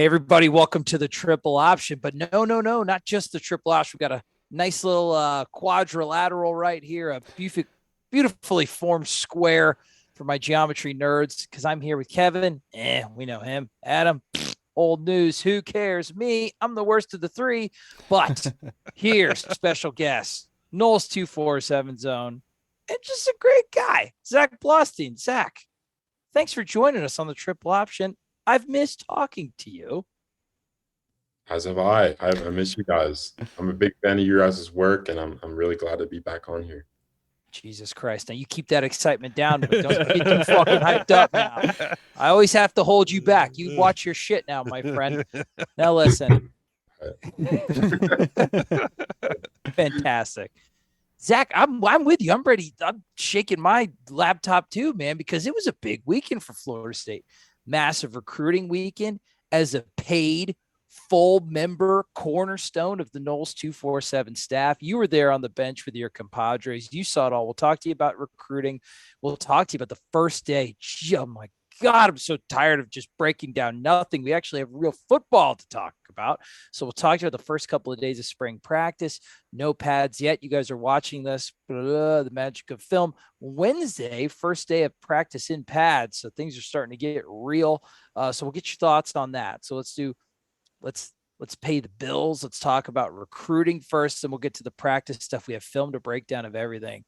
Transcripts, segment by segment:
Hey, everybody, welcome to the triple option. But no, not just the triple option. We've got a nice little quadrilateral right here, a beautifully formed square for my geometry nerds, because I'm here with Kevin. We know him. Adam, old news. Who cares? Me, I'm the worst of the three. But here's special guest, Noles247 zone, and just a great guy, Zach Blostein. Zach, thanks for joining us on the triple option. I've missed talking to you. As have I. I miss you guys. I'm a big fan of your guys' work, and I'm really glad to be back on here. Jesus Christ. Now you keep that excitement down, but don't get too fucking hyped up now. I always have to hold you back. You watch your shit now, my friend. Now listen. Fantastic. Zach, I'm with you. I'm ready. I'm shaking my laptop too, man, because it was a big weekend for Florida State. Massive recruiting weekend as a paid full member cornerstone of the Noles247 staff. You were there on the bench with your compadres. You saw it all. We'll talk to you about recruiting. We'll talk to you about the first day. Oh my God, I'm so tired of just breaking down nothing. We actually have real football to talk about. So we'll talk to you about the first couple of days of spring practice. No pads yet. You guys are watching this. The magic of film. Wednesday, first day of practice in pads. So things are starting to get real. So we'll get your thoughts on that. So let's pay the bills. Let's talk about recruiting first, and we'll get to the practice stuff. We have filmed a breakdown of everything.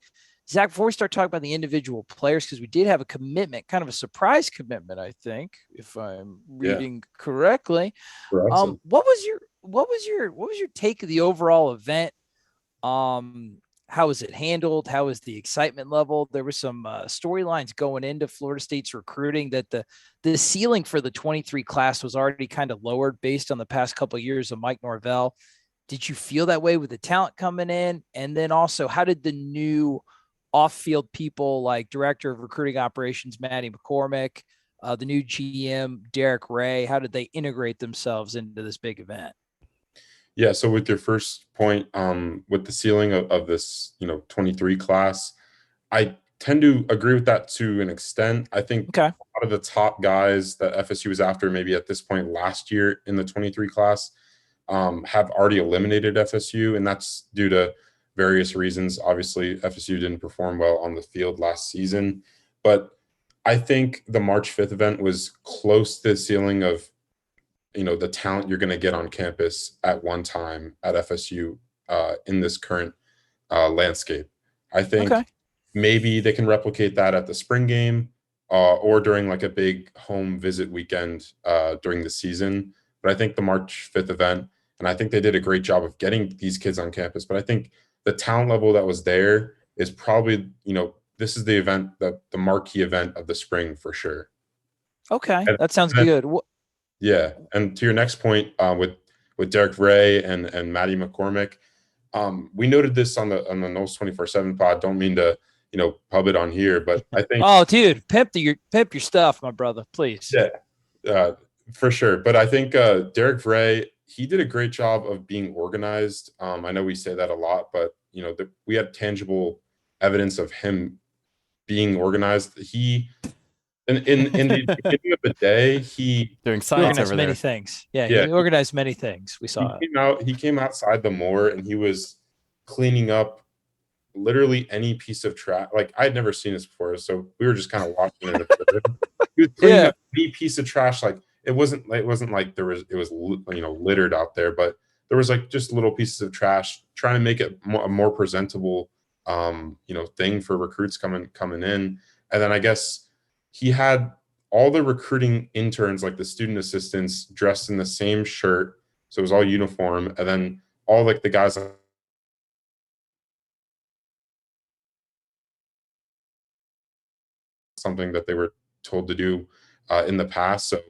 Zach, before we start talking about the individual players, because we did have a commitment, kind of a surprise commitment, I think, if I'm reading correctly. Awesome. What was your take of the overall event? How was it handled? How was the excitement level? There were some storylines going into Florida State's recruiting that the ceiling for the 23 class was already kind of lowered based on the past couple of years of Mike Norvell. Did you feel that way with the talent coming in? And then also, how did the new off-field people like Director of Recruiting Operations, Maddie McCormick, the new GM, Derek Ray, how did they integrate themselves into this big event? Yeah, so with your first point, with the ceiling of this, 23 class, I tend to agree with that to an extent. I think a lot of the top guys that FSU was after maybe at this point last year in the 23 class have already eliminated FSU, and that's due to various reasons. Obviously, FSU didn't perform well on the field last season, but I think the March 5th event was close to the ceiling of, the talent you're going to get on campus at one time at FSU in this current landscape. I think maybe they can replicate that at the spring game or during like a big home visit weekend during the season. But I think the March 5th event, and I think they did a great job of getting these kids on campus, but I think the talent level that was there is probably, this is the event, the marquee event of the spring for sure. Okay, that sounds good. Yeah, and to your next point with Derek Ray and Maddie McCormick, we noted this on the Noles247 pod. Don't mean to pub it on here, but I think dude, pimp your stuff, my brother, please. Yeah, for sure. But I think Derek Ray, he did a great job of being organized. I know we say that a lot, but we had tangible evidence of him being organized. He in the beginning of the day, he doing science organized many things. Yeah, he organized many things. We saw he came outside the moor and he was cleaning up literally any piece of trash. Like I had never seen this before, so we were just kind of watching it. He was cleaning up any piece of trash. Like it wasn't like it was littered out there, but there was like just little pieces of trash, trying to make it a more presentable thing for recruits coming in. And then I guess he had all the recruiting interns, like the student assistants, dressed in the same shirt, so it was all uniform, and then all like the guys something that they were told to do in the past. So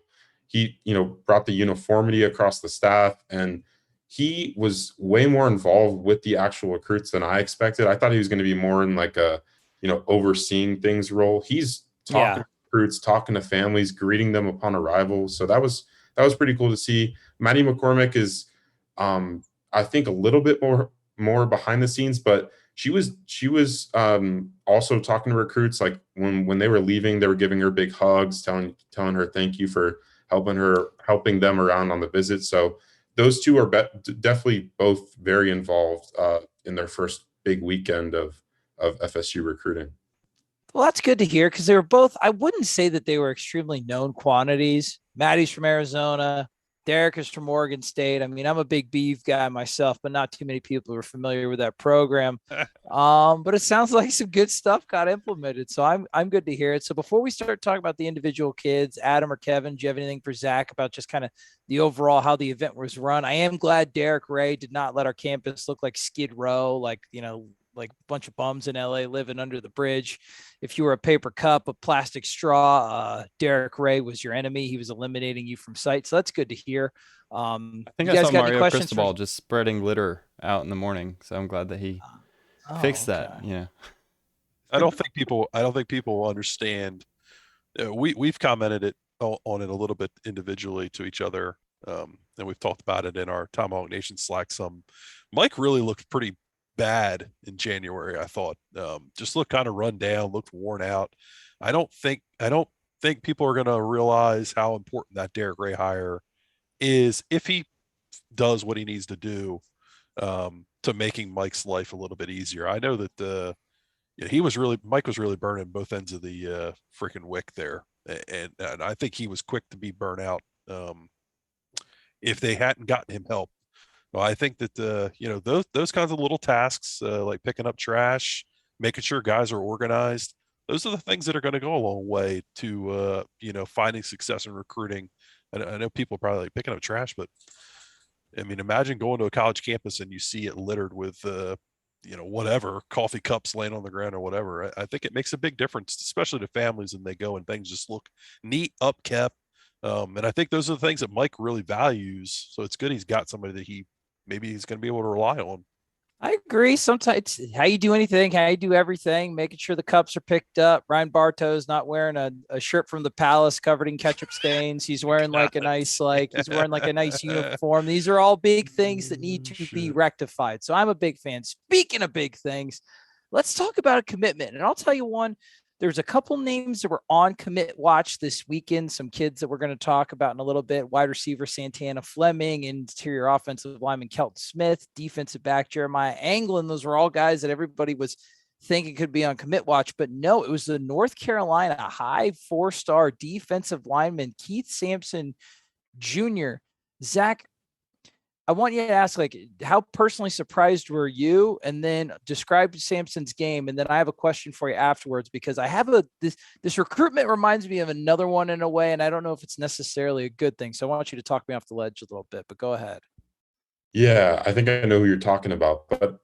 he, brought the uniformity across the staff, and he was way more involved with the actual recruits than I expected. I thought he was going to be more in like a, overseeing things role. He's talking to recruits, talking to families, greeting them upon arrival. So that was pretty cool to see. Maddie McCormick is, I think, a little bit more behind the scenes, but she was also talking to recruits. Like when they were leaving, they were giving her big hugs, telling her thank you for helping them around on the visit. So those two are definitely both very involved in their first big weekend of FSU recruiting. Well, that's good to hear because they were both, I wouldn't say that they were extremely known quantities. Maddie's from Arizona. Derek is from Oregon State. I mean, I'm a big beef guy myself, but not too many people are familiar with that program. But it sounds like some good stuff got implemented. So I'm good to hear it. So before we start talking about the individual kids, Adam or Kevin, do you have anything for Zach about just kind of the overall how the event was run? I am glad Derek Ray did not let our campus look like Skid Row, like a bunch of bums in LA living under the bridge. If you were a paper cup, a plastic straw, Derek Ray was your enemy. He was eliminating you from sight. So that's good to hear. I think I saw Mario Cristobal just spreading litter out in the morning. So I'm glad that he fixed that. Yeah. I don't think people understand. We've commented on it a little bit individually to each other. And we've talked about it in our Tomahawk Nation Slack some. Mike really looked pretty bad in January. I thought just looked kind of run down, looked worn out. I don't think people are going to realize how important that Derek Ray hire is if he does what he needs to do to making Mike's life a little bit easier. I know that Mike was really burning both ends of the freaking wick there, and I think he was quick to be burnt out if they hadn't gotten him help. Well, I think that those kinds of little tasks like picking up trash, making sure guys are organized, those are the things that are going to go a long way to finding success in recruiting. I know people are probably like picking up trash, but I mean, imagine going to a college campus and you see it littered with whatever, coffee cups laying on the ground or whatever. I think it makes a big difference, especially to families, and they go and things just look neat, upkept. And I think those are the things that Mike really values. So it's good he's got somebody that maybe he's going to be able to rely on. I agree. Sometimes how you do anything, how you do everything, making sure the cups are picked up. Ryan Bartow's not wearing a shirt from the Palace covered in ketchup stains. He's wearing like a nice uniform. These are all big things that need to be rectified. So I'm a big fan. Speaking of big things, let's talk about a commitment. And I'll tell you one. There's a couple names that were on commit watch this weekend. Some kids that we're going to talk about in a little bit. Wide receiver Santana Fleming, interior offensive lineman Kelton Smith, defensive back Jeremiah Anglin. Those were all guys that everybody was thinking could be on commit watch. But no, it was the North Carolina high 4-star defensive lineman Keith Sampson Jr. Zach, I want you to ask, like, how personally surprised were you? And then describe Sampson's game. And then I have a question for you afterwards, because I have this recruitment reminds me of another one in a way, and I don't know if it's necessarily a good thing. So I want you to talk me off the ledge a little bit, but go ahead. Yeah, I think I know who you're talking about. But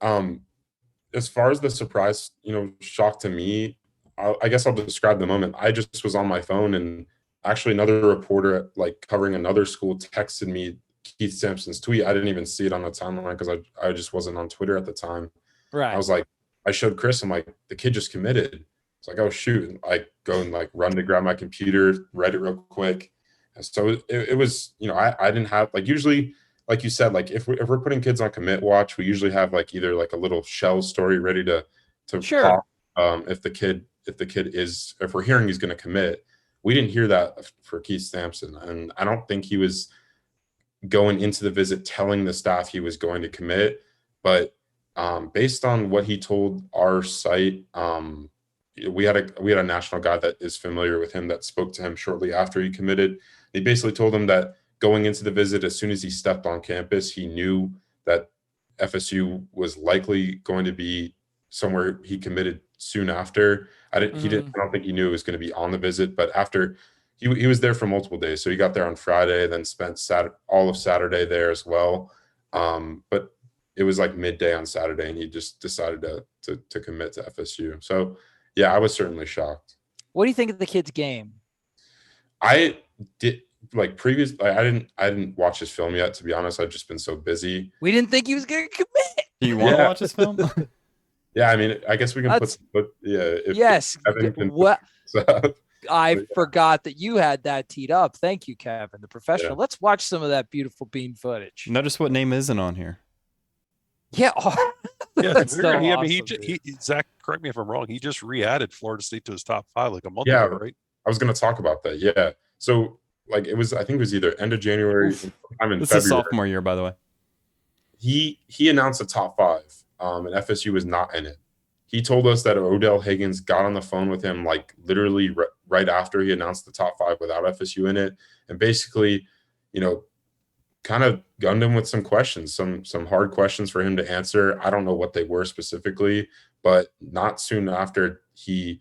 as far as the surprise, shock to me, I guess I'll describe the moment. I just was on my phone, and actually another reporter like covering another school texted me Keith Sampson's tweet. I didn't even see it on the timeline because I just wasn't on Twitter at the time. Right. I was like, I showed Chris, I'm like, the kid just committed. It's like, oh shoot. And I go and like run to grab my computer, read it real quick. And so it was, I didn't have, like, usually, like you said, like if we're putting kids on commit watch, we usually have like either like a little shell story ready to sure. Pop, if we're hearing he's going to commit. We didn't hear that for Keith Sampson. And I don't think he was going into the visit telling the staff he was going to commit, but based on what he told our site, we had a national guy that is familiar with him that spoke to him shortly after he committed. He basically told him that going into the visit, as soon as he stepped on campus, he knew that FSU was likely going to be somewhere he committed soon after. I don't think he knew it was going to be on the visit, but after he was there for multiple days. So he got there on Friday, then spent all of Saturday there as well. But it was like midday on Saturday, and he just decided to commit to FSU. So yeah, I was certainly shocked. What do you think of the kid's game? I didn't watch his film yet, to be honest. I've just been so busy. We didn't think he was going to commit. Do you want to watch his film? Yeah, I mean, I guess we can yes. I forgot that you had that teed up. Thank you, Kevin, the professional. Yeah. Let's watch some of that beautiful bean footage. Notice what name isn't on here. Yeah. That's so awesome, I mean, Zach, correct me if I'm wrong. He just re-added Florida State to his top 5 like a month ago, right? I was going to talk about that. Yeah. So like it was, I think it was either end of January, sometime in this February. is sophomore year, by the way. He announced a top 5, and FSU was not in it. He told us that Odell Higgins got on the phone with him like literally right after he announced the top 5 without FSU in it, and basically, kind of gunned him with some questions, some hard questions for him to answer. I don't know what they were specifically, but not soon after he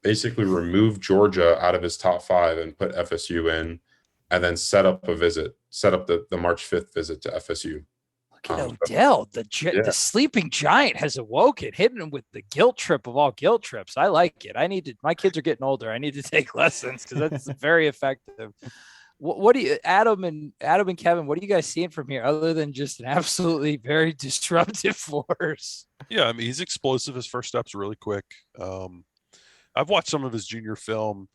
basically removed Georgia out of his top 5 and put FSU in, and then set up the March 5th visit to FSU. Look at Odell, the sleeping giant has awoken, hitting him with the guilt trip of all guilt trips. I like it. My kids are getting older. I need to take lessons because that's very effective. What do you, Adam and Kevin, what are you guys seeing from here other than just an absolutely very disruptive force? Yeah, I mean, he's explosive. His first step's really quick. I've watched some of his junior film.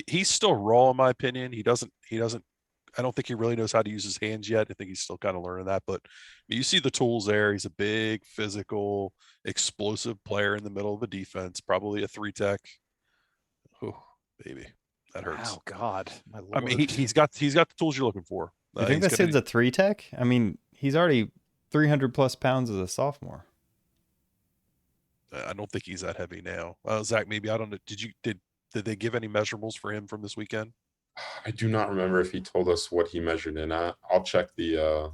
He's still raw, in my opinion. He doesn't. I don't think he really knows how to use his hands yet. I think he's still kind of learning that. But you see the tools there. He's a big, physical, explosive player in the middle of the defense. Probably a 3-tech. Oh, baby, that hurts. Oh God, my Lord. I mean, he's got the tools you're looking for. You think this kid's a 3-tech? I mean, he's already 300 plus pounds as a sophomore. I don't think he's that heavy now. Zach, maybe, I don't know. Did they give any measurables for him from this weekend? I do not remember if he told us what he measured in at. I'll check the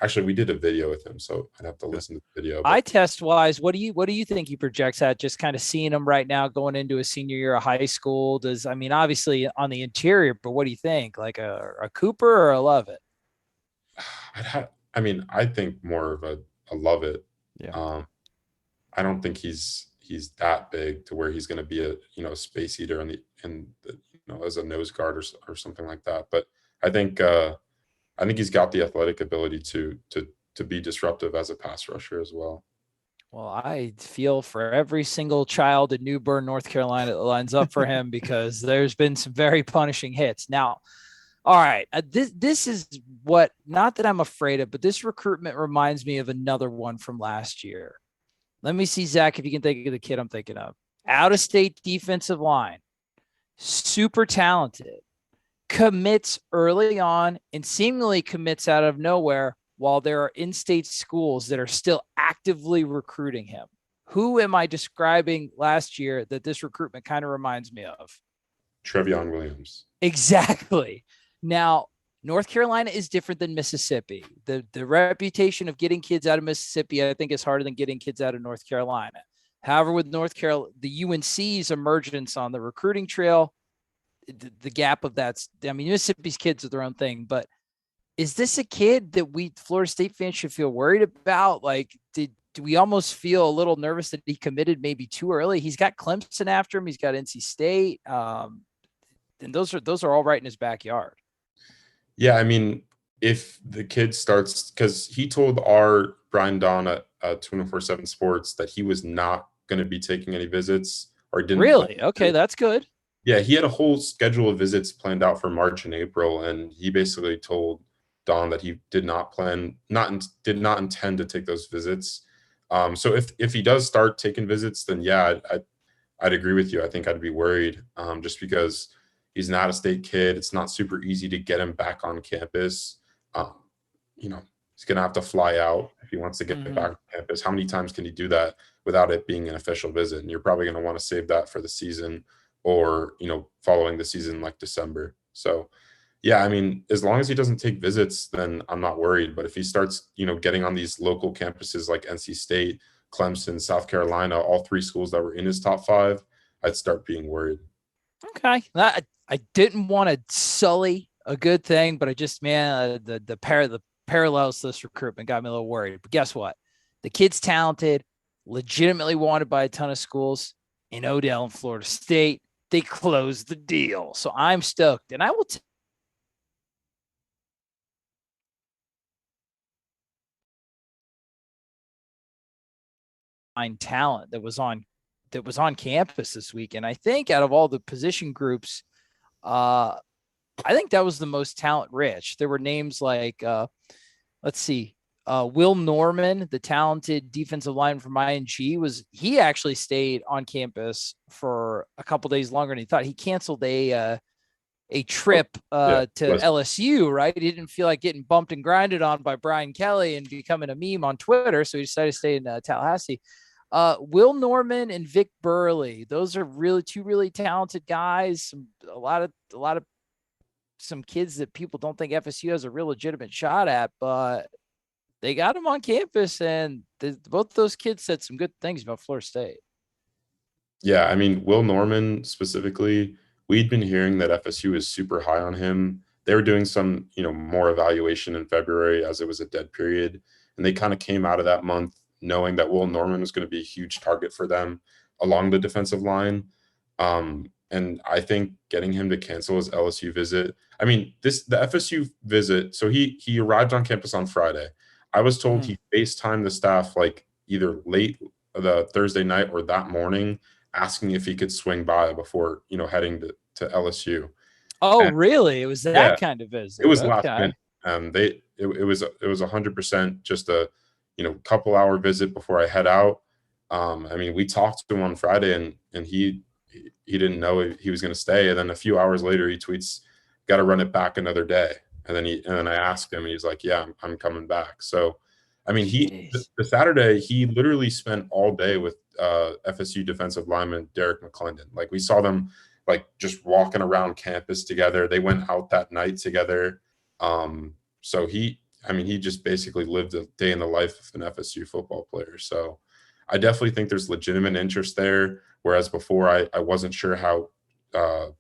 actually we did a video with him, so I'd have to listen to the video. Eye test wise, what do you think he projects at? Just kind of seeing him right now going into a senior year of high school. Obviously on the interior, but what do you think? Like a Cooper or a Lovett? I think more of a Lovett. Yeah. I don't think he's that big to where he's going to be a space eater as a nose guard or something like that. But I think he's got the athletic ability to be disruptive as a pass rusher as well. Well, I feel for every single child in New Bern, North Carolina that lines up for him because there's been some very punishing hits. Now, all right, this is what, not that I'm afraid of, but this recruitment reminds me of another one from last year. Let me see, Zach, if you can think of the kid I'm thinking of. Out-of-state defensive line, super talented, commits early on and seemingly commits out of nowhere while there are in-state schools that are still actively recruiting him. Who am I describing last year that this recruitment kind of reminds me of? Trevion Williams. Exactly. Now, North Carolina is different than Mississippi. The reputation of getting kids out of Mississippi, I think, is harder than getting kids out of North Carolina. However, with North Carolina, the UNC's emergence on the recruiting trail, the gap of that's, Mississippi's kids are their own thing, but is this a kid that Florida State fans should feel worried about? Like, do we almost feel a little nervous that he committed maybe too early? He's got Clemson after him. He's got NC State. And those are all right in his backyard. Yeah, if the kid starts, because he told our Brian Don at 247 Sports that he was not going to be taking any visits or didn't. Really? Okay, that's good. Yeah, he had a whole schedule of visits planned out for March and April, and he basically told Don that he did not intend to take those visits. So if he does start taking visits, then yeah, I'd agree with you. I think I'd be worried, just because he's an out-of-state kid. It's not super easy to get him back on campus. He's going to have to fly out if he wants to get back on campus. How many times can he do that without it being an official visit? And you're probably going to want to save that for the season or, following the season like December. So, yeah, as long as he doesn't take visits, then I'm not worried. But if he starts, getting on these local campuses like NC State, Clemson, South Carolina, all 3 schools that were in his top 5, I'd start being worried. Okay. I didn't want to sully a good thing, but I just, the parallels to this recruitment got me a little worried. But guess what? The kid's talented, legitimately wanted by a ton of schools. In Odell and Florida State, they closed the deal. So I'm stoked. And I will find talent that was on campus this week. And I think out of all the position groups, I think that was the most talent rich. There were names like, Will Norman, the talented defensive lineman from ING, he actually stayed on campus for a couple days longer than he thought. He canceled a a trip to LSU, right? He didn't feel like getting bumped and grinded on by Brian Kelly and becoming a meme on Twitter, so he decided to stay in Tallahassee. Will Norman and Vic Burley, those are two really talented guys. A lot of some kids that people don't think FSU has a real legitimate shot at, but they got them on campus, and both those kids said some good things about Florida State. Yeah, I mean, Will Norman specifically, we'd been hearing that FSU is super high on him. They were doing some, more evaluation in February as it was a dead period, and they kind of came out of that month knowing that Will Norman was going to be a huge target for them along the defensive line. And I think getting him to cancel his LSU visit, I mean, the FSU visit, so he arrived on campus on Friday. I was told he FaceTimed the staff like either late the Thursday night or that morning, asking if he could swing by before, heading to LSU. Oh, and, really? It was that kind of visit. It was last minute. It was 100% just a, couple hour visit before I head out. I mean, we talked to him on Friday and he didn't know he was going to stay. And then a few hours later, he tweets, "Got to run it back another day." And then I asked him, and he's like, "Yeah, I'm coming back." So, I mean, the Saturday, he literally spent all day with FSU defensive lineman Derek McClendon. Like, we saw them like just walking around campus together. They went out that night together. So he just basically lived a day in the life of an FSU football player. So I definitely think there's legitimate interest there. Whereas before I wasn't sure how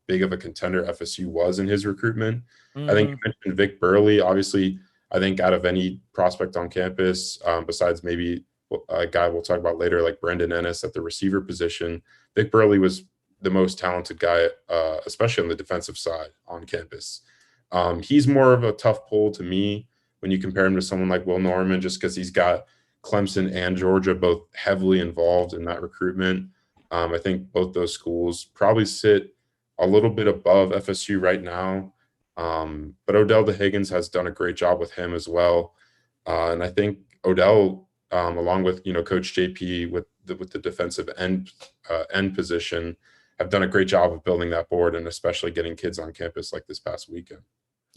big of a contender FSU was in his recruitment. I think you mentioned Vic Burley. Obviously, I think out of any prospect on campus, besides maybe a guy we'll talk about later, like Brandon Ennis at the receiver position, Vic Burley was the most talented guy, especially on the defensive side on campus. He's more of a tough pull to me when you compare him to someone like Will Norman, just because he's got Clemson and Georgia both heavily involved in that recruitment. I think both those schools probably sit a little bit above FSU right now. But Odell DeHiggins has done a great job with him as well. And I think Odell, along with, Coach JP with the defensive end position, have done a great job of building that board and especially getting kids on campus like this past weekend.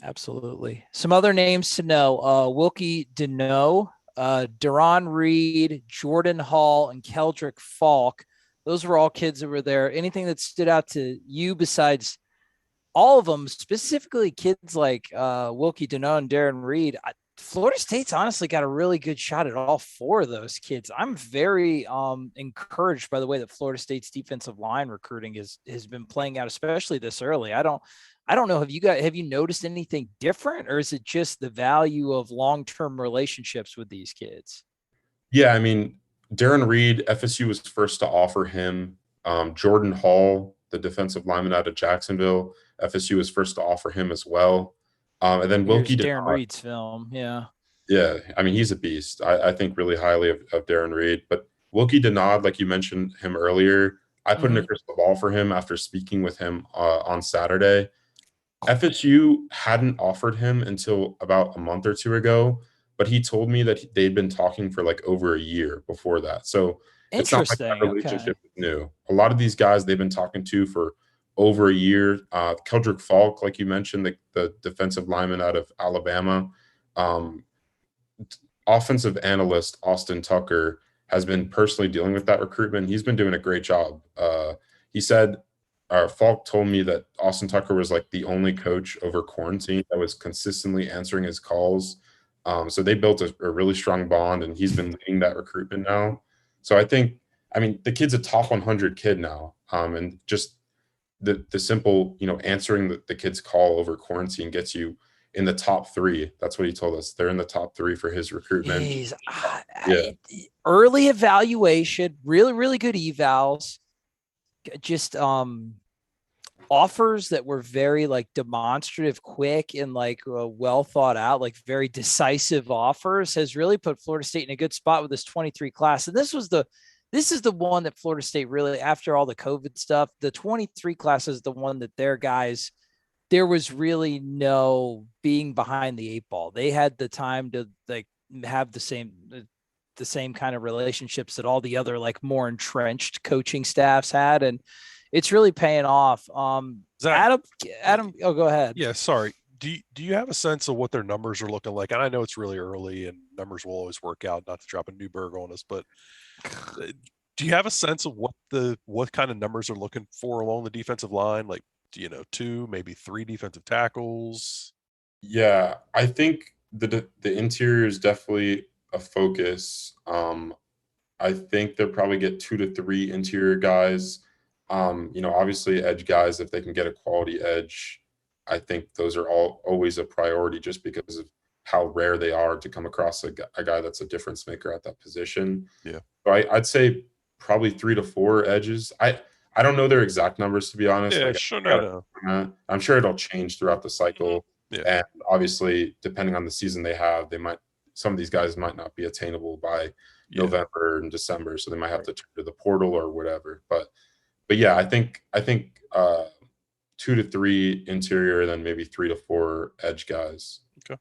Absolutely. Some other names to know, Wilkie Deneau, Deron Reed, Jordan Hall, and Keldrick Falk. Those were all kids that were there. Anything that stood out to you besides all of them, specifically kids like Wilkie Deneau and Darren Reed? Florida State's honestly got a really good shot at all four of those kids. I'm very encouraged by the way that Florida State's defensive line recruiting has been playing out, especially this early. I don't know. Have you noticed anything different, or is it just the value of long-term relationships with these kids? Yeah, I mean, Darren Reed, FSU was first to offer him. Jordan Hall, the defensive lineman out of Jacksonville, FSU was first to offer him as well. And then Wilkie Darren Reed's film. Yeah. Yeah. I mean, he's a beast. I think really highly of Darren Reed. But Wilkie Deneau, like you mentioned him earlier, I put in a crystal ball for him after speaking with him on Saturday. FSU hadn't offered him until about a month or two ago, but he told me that they'd been talking for like over a year before that. So it's not like that relationship is new. A lot of these guys they've been talking to for over a year. Keldrick Falk, like you mentioned, the defensive lineman out of Alabama. Offensive analyst Austin Tucker has been personally dealing with that recruitment. He's been doing a great job. He said, Falk told me that Austin Tucker was like the only coach over quarantine that was consistently answering his calls. So they built a really strong bond, and he's been leading that recruitment now. So I mean, the kid's a top 100 kid now. And just the simple, answering the kid's call over quarantine gets you in the top 3. That's what he told us. They're in the top 3 for his recruitment. Early evaluation, really, really good evals. Just offers that were very like demonstrative, quick, and like well thought out, like very decisive offers, has really put Florida State in a good spot with this 23 class. And this is the one that Florida State really, after all the COVID stuff, the 23 class is the one that their guys, there was really no being behind the 8 ball. They had the time to like have the same kind of relationships that all the other like more entrenched coaching staffs had. And it's really paying off. Zach, Adam, oh, go ahead. Yeah, sorry. Do you have a sense of what their numbers are looking like? And I know it's really early and numbers will always work out, not to drop a Newberg on us, but do you have a sense of what kind of numbers are looking for along the defensive line? Like, 2, maybe 3 defensive tackles? Yeah, I think the interior is definitely a focus. I think they'll probably get 2 to 3 interior guys. Obviously edge guys, if they can get a quality edge, I think those are always a priority just because of how rare they are to come across a guy that's a difference maker at that position. Yeah. So I'd say probably 3 to 4 edges. I don't know their exact numbers, to be honest. Yeah, Like, sure. No. I'm sure it'll change throughout the cycle. Mm-hmm. Yeah. And obviously, depending on the season they have, some of these guys might not be attainable by November and December, so they might have to turn to the portal or whatever. But yeah, I think 2 to 3 interior, and then maybe 3 to 4 edge guys. Okay.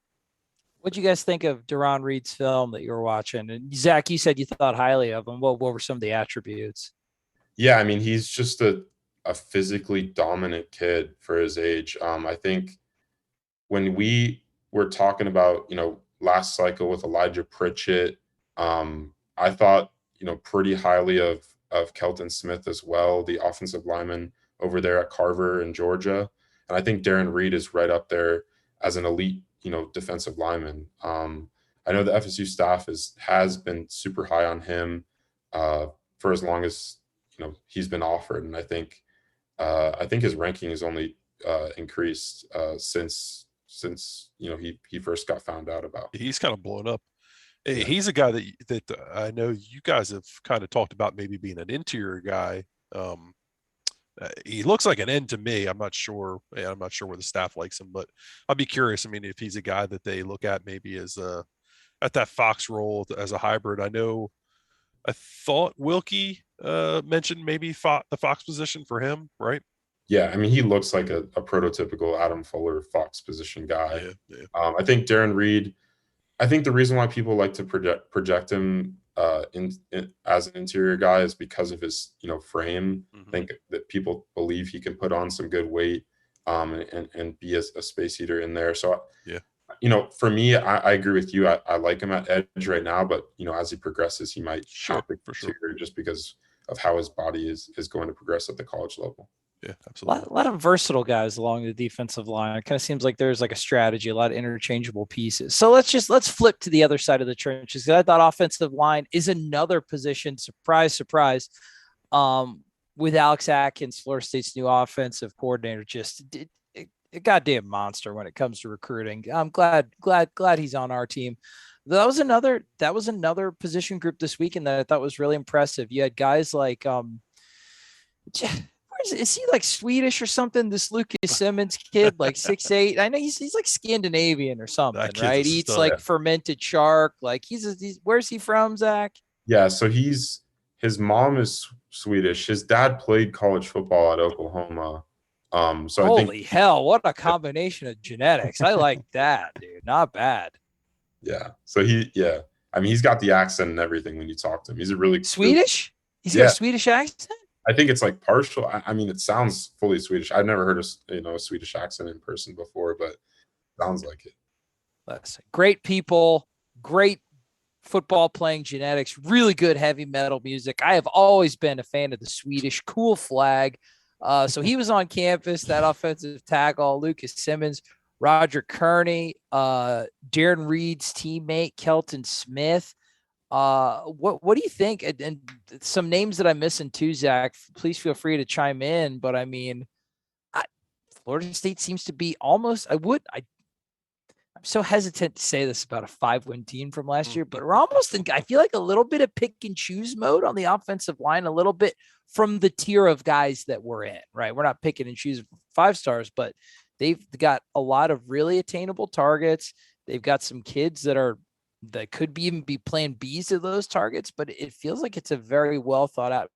What'd you guys think of Deron Reed's film that you were watching? And Zach, you said you thought highly of him. What were some of the attributes? Yeah, I mean, he's just a physically dominant kid for his age. I think when we were talking about, last cycle with Elijah Pritchett, I thought, pretty highly of Kelton Smith as well, the offensive lineman over there at Carver in Georgia. And I think Darren Reed is right up there as an elite, defensive lineman. I know the FSU staff has been super high on him for as long as, he's been offered. And I think his ranking has only increased since he first got found out about. He's kind of blown up. Yeah. He's a guy that I know you guys have kind of talked about maybe being an interior guy. He looks like an end to me. I'm not sure where the staff likes him, but I'll be curious. I mean, if he's a guy that they look at maybe as at that Fox role as a hybrid. I thought Wilkie mentioned maybe the Fox position for him, right? Yeah, I mean, he looks like a prototypical Adam Fuller Fox position guy. Yeah. I think Darren Reed, I think the reason why people like to project him as an interior guy is because of his, frame. Mm-hmm. I think that people believe he can put on some good weight and be a space eater in there. So, yeah. For me, I agree with you. I like him at edge right now, but, as he progresses, he might for sure, just because of how his body is going to progress at the college level. Yeah, absolutely. A lot of versatile guys along the defensive line. It kind of seems like there's like a strategy, a lot of interchangeable pieces. So let's flip to the other side of the trenches. I thought offensive line is another position. Surprise. With Alex Atkins, Florida State's new offensive coordinator, just a goddamn monster when it comes to recruiting. I'm glad he's on our team. That was another position group this weekend that I thought was really impressive. You had guys like is he like Swedish or something? This Lucas Simmons kid, like 6'8". I know he's like Scandinavian or something, right? He eats like fermented shark. Like he's where's he from, Zach? Yeah, so his mom is Swedish. His dad played college football at Oklahoma. So holy hell, what a combination of genetics. I like that, dude. Not bad. Yeah. So I mean, he's got the accent and everything when you talk to him. He's a really Swedish? He's got a Swedish accent? I think it's like partial. I mean, it sounds fully Swedish. I've never heard a Swedish accent in person before, but it sounds like it. Listen, great people, great football playing genetics, really good heavy metal music. I have always been a fan of the Swedish cool flag. So he was on campus, that offensive tackle, Lucas Simmons, Roger Kearney, Darren Reed's teammate, Kelton Smith. What do you think? And some names that I'm missing too, Zach, please feel free to chime in. But I mean, Florida State seems to be almost, I'm so hesitant to say this about a 5-win team from last year, but we're almost in, I feel like a little bit of pick and choose mode on the offensive line, a little bit from the tier of guys that we're in, right? We're not picking and choosing 5 stars, but they've got a lot of really attainable targets. They've got some kids that could even be playing B's to those targets, but it feels like it's a very well thought out.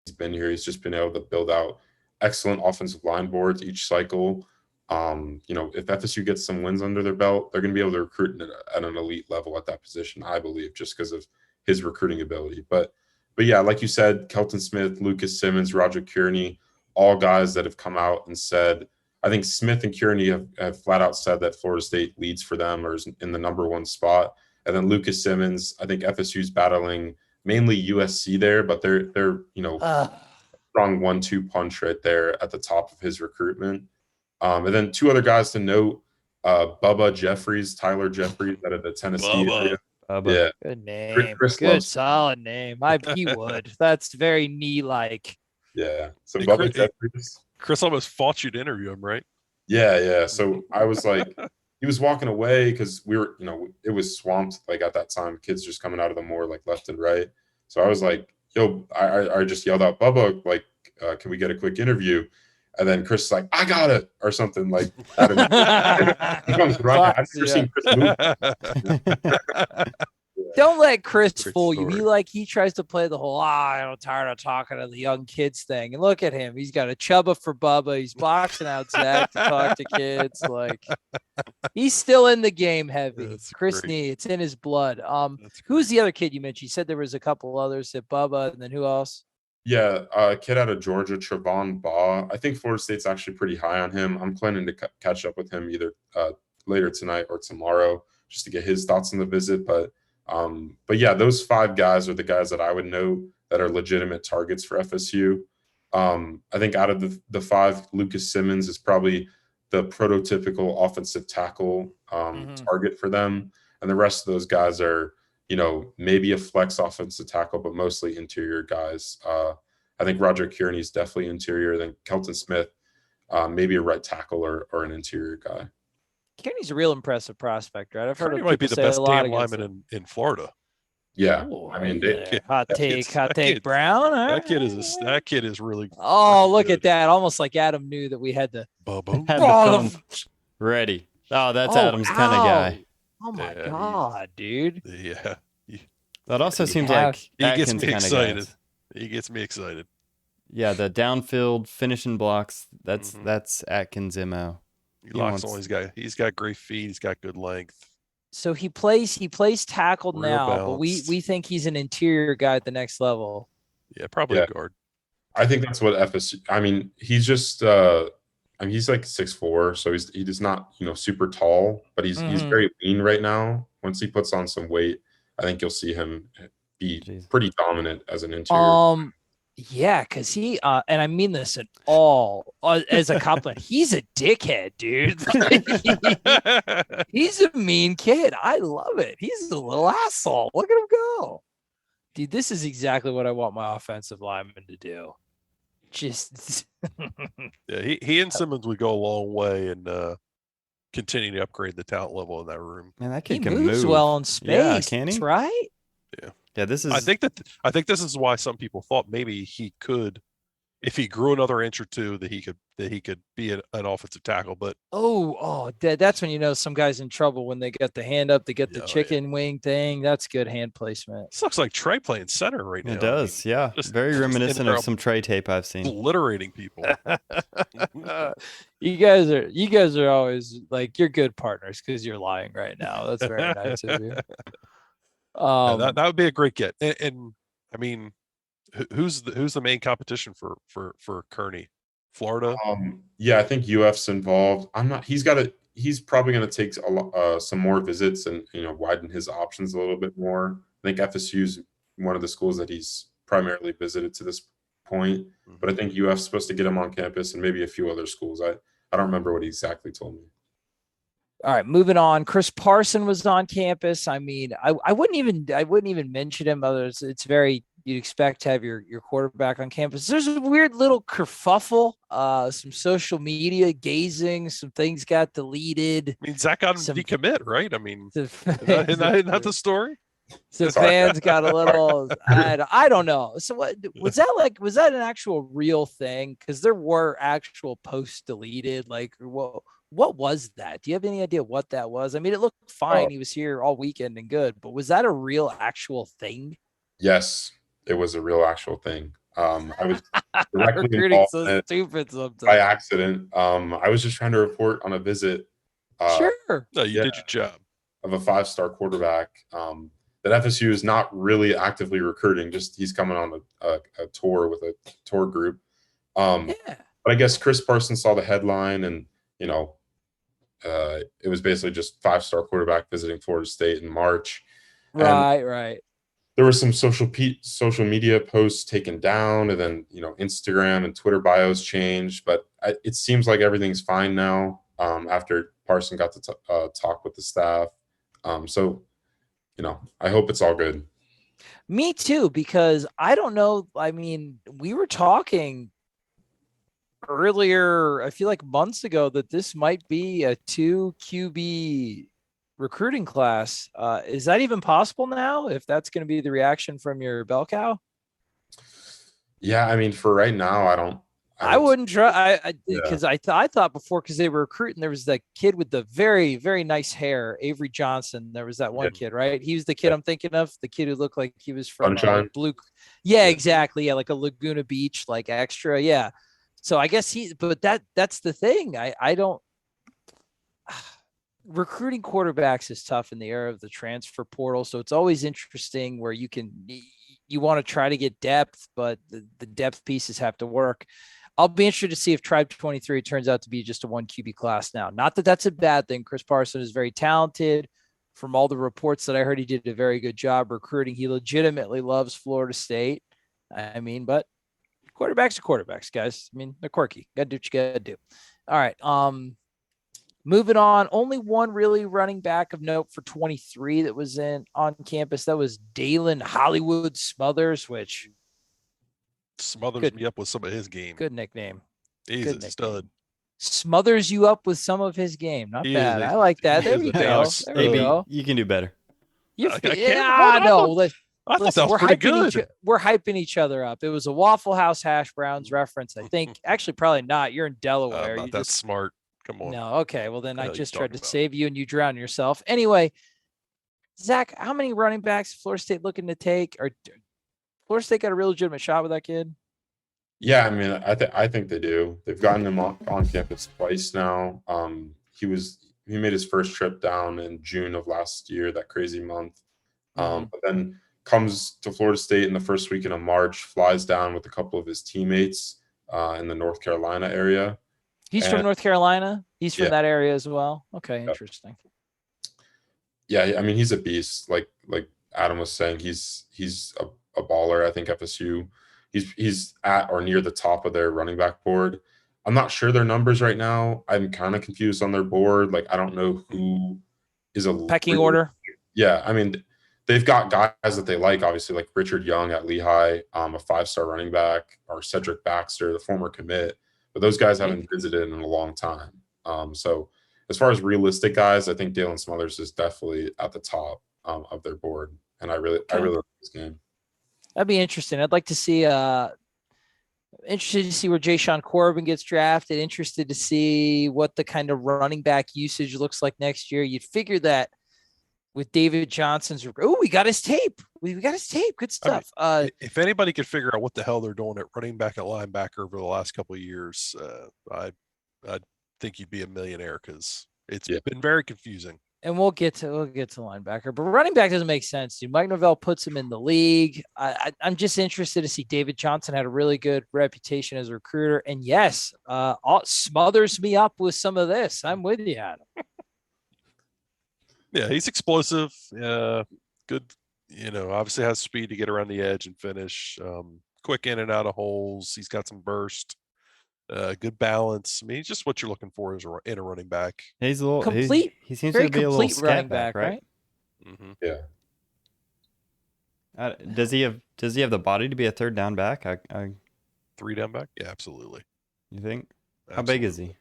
He's been here. He's just been able to build out excellent offensive line boards each cycle. If FSU gets some wins under their belt, they're going to be able to recruit at an elite level at that position, I believe, just because of his recruiting ability. But yeah, like you said, Kelton Smith, Lucas Simmons, Roger Kearney, all guys that have come out and said, I think Smith and Kearney have flat out said that Florida State leads for them or is in the number one spot. And then Lucas Simmons, I think FSU's battling mainly USC there, but they're strong 1-2 punch right there at the top of his recruitment. And then two other guys to note, Tyler Jeffries out of the Tennessee area. Yeah. Good name. Good solid name. He would. That's very knee-like. Yeah. So Bubba Jeffries. Chris almost fought you to interview him, right? Yeah. So I was like, he was walking away because we were, it was swamped like at that time. Kids just coming out of the moor like left and right. So I was like, yo, I just yelled out, Bubba, like, can we get a quick interview? And then Chris is like, I got it, or something like that. He comes right. I've never seen Chris move. Don't let Chris fool you. He tries to play the whole, I'm tired of talking to the young kids thing. And look at him. He's got a chubba for Bubba. He's boxing out Zach to talk to kids. He's still in the game heavy. That's Chris Nee, it's in his blood. Who's the other kid you mentioned? You said there was a couple others at Bubba, and then who else? Yeah, a kid out of Georgia, Trevon Baugh. I think Florida State's actually pretty high on him. I'm planning to catch up with him either later tonight or tomorrow just to get his thoughts on the visit. But yeah, those 5 guys are the guys that I would know that are legitimate targets for FSU. I think out of the 5, Lucas Simmons is probably the prototypical offensive tackle target for them. And the rest of those guys are, maybe a flex offensive tackle, but mostly interior guys. I think Roger Kearney is definitely interior. Then Kelton Smith, maybe a right tackle or an interior guy. Kearney's a real impressive prospect, right? I've heard he might be the best damn lineman in Florida. Yeah, ooh, hot take, Brown. That kid is really. Oh, look good. At that! Almost like Adam knew that we had to. Ready. Oh, that's Adam's kind of guy. Oh my god, dude! Yeah, that also seems like he gets me excited. He gets me excited. Yeah, the downfield finishing blocks. That's Atkins' MO. He's got great feet. He's got good length. So he plays tackle now, balanced. But we think he's an interior guy at the next level. Yeah, probably a guard. I think that's what FSU. I mean, he's just. He's like 6'4", so he's not super tall, but he's very lean right now. Once he puts on some weight, I think you'll see him be pretty dominant as an interior. Yeah, because he and I mean this at all as a compliment. He's a dickhead, dude. He's a mean kid. I love it. He's a little asshole. Look at him go, dude. This is exactly what I want my offensive lineman to do. Just yeah, he and Simmons would go a long way in continuing to upgrade the talent level in that room. Man, that kid he moves well in space. Yeah, can he? Right? Yeah. This is. I think this is why some people thought maybe he could, if he grew another inch or two, that he could be an offensive tackle. But that's when some guy's in trouble when they get the hand up, they get the chicken wing thing. That's good hand placement. This looks like Trey playing center right now. It does, yeah. Just very reminiscent of some Trey tape I've seen. Obliterating people. You guys are always like, you're good partners because you're lying right now. That's very nice of you. That would be a great get. And I mean, who's the main competition for Kearney? Florida? Yeah, I think UF's involved. He's probably going to take some more visits and widen his options a little bit more. I think FSU's one of the schools that he's primarily visited to this point, but I think UF's supposed to get him on campus and maybe a few other schools. I don't remember what he exactly told me. All right, moving on. Chris Parson was on campus. I mean, I wouldn't even mention him. Others, it's very, you'd expect to have your quarterback on campus. There's a weird little kerfuffle, some social media gazing, some things got deleted. I mean, Zach got him decommit, right? I mean, isn't that the story? So fans got a little, I don't know. So what was that like? Was that an actual real thing? Because there were actual posts deleted. Like, what was that? Do you have any idea what that was? I mean, it looked fine. He was here all weekend and good, but was that a real actual thing? Yes, it was a real actual thing. I was directly recruiting involved so in it stupid sometimes. by accident. I was just trying to report on a visit. Sure. No, you did your job. Of a 5-star quarterback. That FSU is not really actively recruiting. Just he's coming on a tour with a tour group. But I guess Chris Parsons saw the headline, and it was basically just 5-star quarterback visiting Florida State in March. Right. There were some social media posts taken down, and then Instagram and Twitter bios changed. But it seems like everything's fine now. After Parson got to talk with the staff, so I hope it's all good. Me too, because I don't know. I mean, we were talking earlier, I feel like months ago, that this might be a 2 QB recruiting class. Is that even possible now, if that's going to be the reaction from your bell cow? Yeah, I mean, for right now, I wouldn't try. Because I thought before, because they were recruiting, there was that kid with the very, very nice hair, Avery Johnson. There was that one kid, right? He was the kid I'm thinking of, the kid who looked like he was from Blue. Yeah, exactly. Yeah, like a Laguna Beach, like extra. Yeah. So I guess but that's the thing. I don't. Recruiting quarterbacks is tough in the era of the transfer portal. So it's always interesting where you want to try to get depth, but the depth pieces have to work. I'll be interested to see if Tribe 23 turns out to be just a 1 QB class now. Not that that's a bad thing. Chris Parson is very talented. From all the reports that I heard, he did a very good job recruiting. He legitimately loves Florida State. I mean, but quarterbacks are quarterbacks, guys. I mean, they're quirky. Got to do what you got to do. All right. Moving on. Only one really running back of note for 23 that was on campus. That was Dalen Hollywood Smothers, which smothers me up with some of his game. Good nickname. He's a stud. Smothers you up with some of his game. Not bad. I like that. There we go. There we go. You can do better. No. I thought that was pretty good. We're hyping each other up. It was a Waffle House hash browns reference, I think. Actually, probably not. You're in Delaware. Not that smart. Come on. No, okay. Well, then I just tried to save you and you drown yourself. Anyway, Zach, how many running backs Florida State looking to take? Or Florida State got a real legitimate shot with that kid? Yeah, I mean, I think they do. They've gotten him on campus twice now. He made his first trip down in June of last year, that crazy month. But then comes to Florida State in the first weekend of March, flies down with a couple of his teammates in the North Carolina area. He's from North Carolina. He's from that area as well. Okay, interesting. Yeah, I mean, he's a beast. Like Adam was saying, he's a baller. I think FSU. He's at or near the top of their running back board. I'm not sure their numbers right now. I'm kind of confused on their board. Like, I don't know who is a pecking order. Yeah, I mean, they've got guys that they like, obviously, like Richard Young at Lehigh, a 5-star running back, or Cedric Baxter, the former commit. But those guys haven't visited in a long time. So as far as realistic guys, I think Dalen Smothers is definitely at the top of their board, and I really like this game. That'd be interesting. I'd like to see. Interested to see where Jayshon Corbin gets drafted. Interested to see what the kind of running back usage looks like next year. You'd figure that with David Johnson's. Oh, we got his tape. We got his tape. Good stuff. I mean, if anybody could figure out what the hell they're doing at running back and linebacker over the last couple of years, I think you'd be a millionaire, because it's been very confusing. And we'll get to linebacker, but running back doesn't make sense, dude. Mike Norvell puts him in the league. I'm just interested to see. David Johnson had a really good reputation as a recruiter, and yes, smothers me up with some of this. I'm with you, Adam. Yeah, he's explosive. Good. Obviously has speed to get around the edge and finish. Quick in and out of holes. He's got some burst. Good balance. I mean, just what you're looking for in a running back. He's a little complete. He seems to be a little running back, right? Mm-hmm. Yeah. Does he have the body to be a third down back? 3 down back? Yeah, absolutely. You think? Absolutely. How big is he?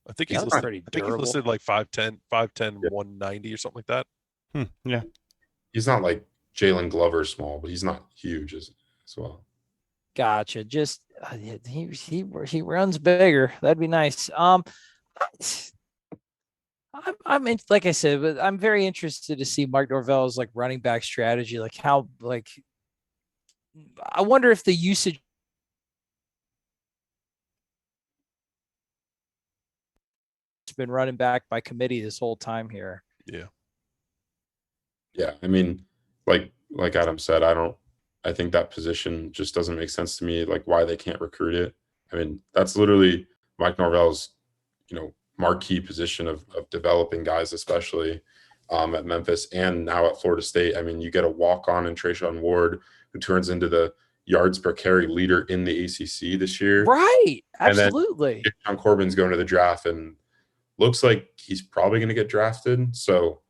I think he's listed. I think he's listed like 5'10", 190 or something like that. Yeah. He's not like Jalen Glover small, but he's not huge as well. Gotcha. Just he runs bigger. That'd be nice. I'm like I said, but I'm very interested to see Mike Norvell's like running back strategy, like how I wonder if the usage has been running back by committee this whole time here. Yeah. Yeah. I mean, like Adam said, I think that position just doesn't make sense to me, like why they can't recruit it. I mean, that's literally Mike Norvell's, marquee position of developing guys, especially at Memphis and now at Florida State. I mean, you get a walk-on in Trayshawn Ward, who turns into the yards per carry leader in the ACC this year. Right. Absolutely. And then John Corbin's going to the draft and looks like he's probably going to get drafted. So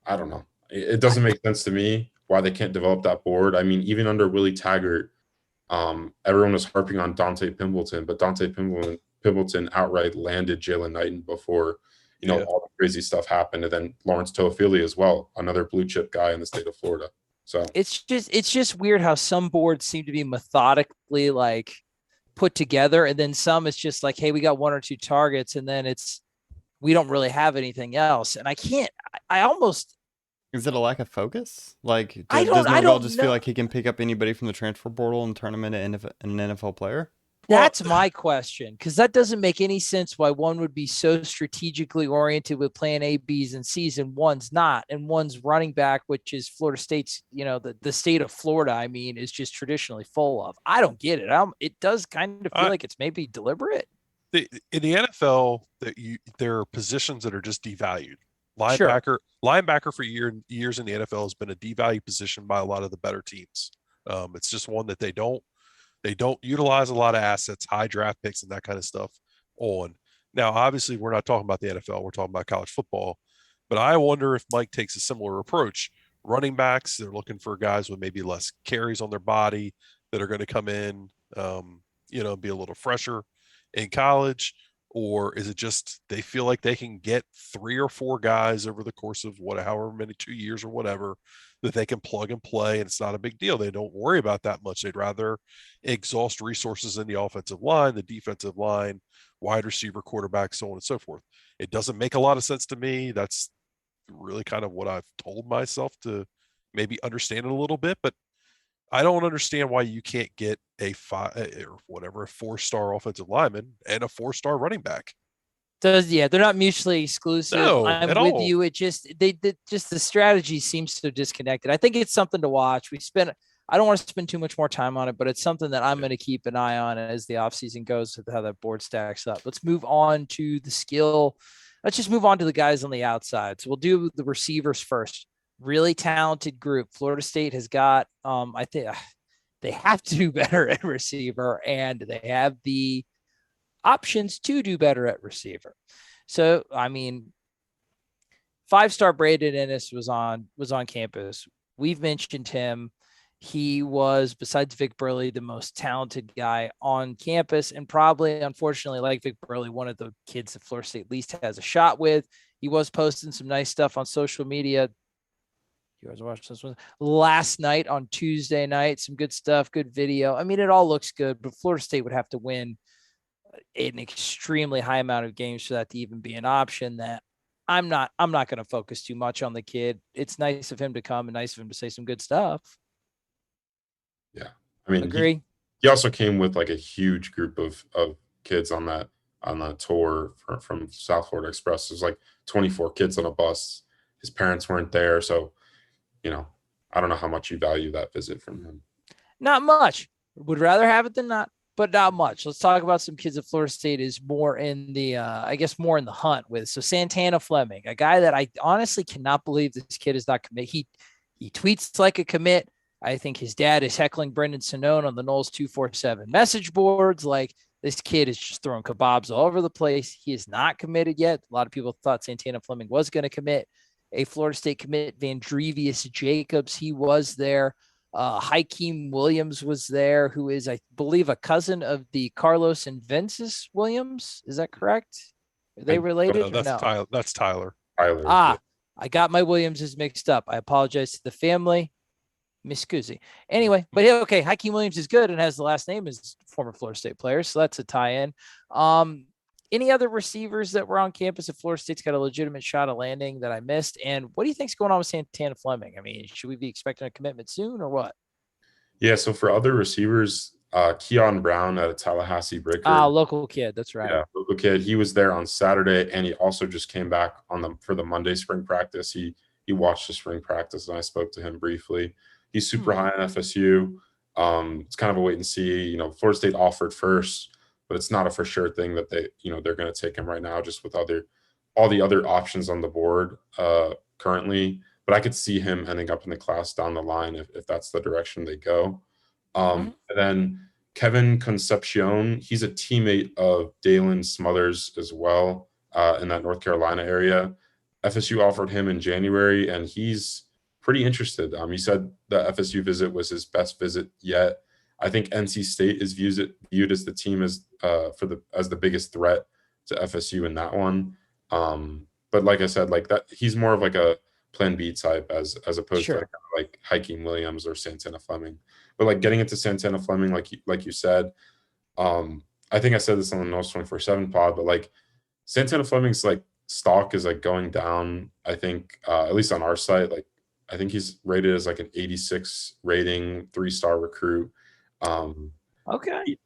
I don't know. It doesn't make sense to me why they can't develop that board. I mean, even under Willie Taggart, everyone was harping on Dante Pimpleton, but Dante Pimpleton outright landed Jalen Knighton before, all the crazy stuff happened. And then Lawrence Toafili as well, another blue chip guy in the state of Florida. So it's just weird how some boards seem to be methodically like put together. And then some it's just like, hey, we got one or two targets. And then we don't really have anything else. And I almost. Is it a lack of focus? Like, does Norvell just feel like he can pick up anybody from the transfer portal and turn them into an NFL player? That's my question, because that doesn't make any sense why one would be so strategically oriented with plan A, B's, and C's, and one's not. And one's running back, which is Florida State's, the state of Florida, I mean, is just traditionally full of. I don't get it. It does kind of feel like it's maybe deliberate. In the NFL, there are positions that are just devalued. Linebacker for years in the NFL has been a devalued position by a lot of the better teams. It's just one that they don't utilize a lot of assets, high draft picks, and that kind of stuff on. Now, obviously, we're not talking about the NFL. We're talking about college football. But I wonder if Mike takes a similar approach. Running backs, they're looking for guys with maybe less carries on their body that are going to come in, be a little fresher in college. Or is it just they feel like they can get 3 or 4 guys over the course of however many 2 years or whatever that they can plug and play, and it's not a big deal. They don't worry about that much. They'd rather exhaust resources in the offensive line, the defensive line, wide receiver, quarterback, so on and so forth. It doesn't make a lot of sense to me. That's really kind of what I've told myself to maybe understand it a little bit, but I don't understand why you can't get a 4-star offensive lineman and a 4-star running back. They're not mutually exclusive. No, I'm with all. you. It just the strategy seems so disconnected. I think it's something to watch. I don't want to spend too much more time on it, but it's something that I'm going to keep an eye on as the offseason goes with how that board stacks up. Let's move on to the skill. Let's just move on to the guys on the outside. So we'll do the receivers first. Really talented group. Florida State has got, I think they have to do better at receiver, and they have the options to do better at receiver. So, I mean, 5-star Braden Ennis was on campus. We've mentioned him. He was, besides Vic Burley, the most talented guy on campus, and probably, unfortunately, like Vic Burley, one of the kids that Florida State at least has a shot with. He was posting some nice stuff on social media. You guys watched this one last night on Tuesday night. Some good stuff, good video. I mean, it all looks good, but Florida State would have to win an extremely high amount of games for that to even be an option. That I'm not going to focus too much on the kid. It's nice of him to come and nice of him to say some good stuff. Yeah. I mean, agree. He also came with like a huge group of kids on that tour from South Florida Express. There's like 24 kids on a bus. His parents weren't there. So, I don't know how much you value that visit from him. Not much. Would rather have it than not, but not much. Let's talk about some kids at Florida State is more in the, more in the hunt with. So Santana Fleming, a guy that I honestly cannot believe this kid is not commit. He tweets like a commit. I think his dad is heckling Brendan Sonnone on the Noles247 message boards. Like, this kid is just throwing kebabs all over the place. He is not committed yet. A lot of people thought Santana Fleming was going to commit. A Florida State commit, Vandrevius Jacobs, he was there. Hakeem Williams was there, who is, I believe, a cousin of the Carlos and Vences Williams. Is that correct? Are they related? That's Tyler. That's Tyler. I got my Williamses mixed up. I apologize to the family. Miss Guzzi. Anyway, but okay, Hakeem Williams is good and has the last name as former Florida State player, so that's a tie-in. Any other receivers that were on campus at Florida State's got a legitimate shot of landing that I missed? And what do you think's going on with Santana Fleming? I mean, should we be expecting a commitment soon or what? Yeah, so for other receivers, Keon Brown at a Tallahassee Breaker. Local kid, that's right. Yeah, local kid. He was there on Saturday, and he also just came back for the Monday spring practice. He watched the spring practice, and I spoke to him briefly. He's super high on FSU. It's kind of a wait and see. You know, Florida State offered first, but it's not a for sure thing that they're going to take him right now, just with all the other options on the board currently. But I could see him ending up in the class down the line if that's the direction they go. And then Kevin Concepcion, he's a teammate of Dalen Smothers as well in that North Carolina area. FSU offered him in January, and he's pretty interested. He said the FSU visit was his best visit yet. I think NC State is viewed as the team as the biggest threat to FSU in that one. But like I said, like that, he's more of like a plan B type as opposed to like Hakeem Williams or Santana Fleming. But like getting into Santana Fleming, like you said, I think I said this on the Noles247 pod, but like Santana Fleming's like stock is like going down. I think at least on our site, like I think he's rated as like an 86 rating, 3-star recruit. Okay.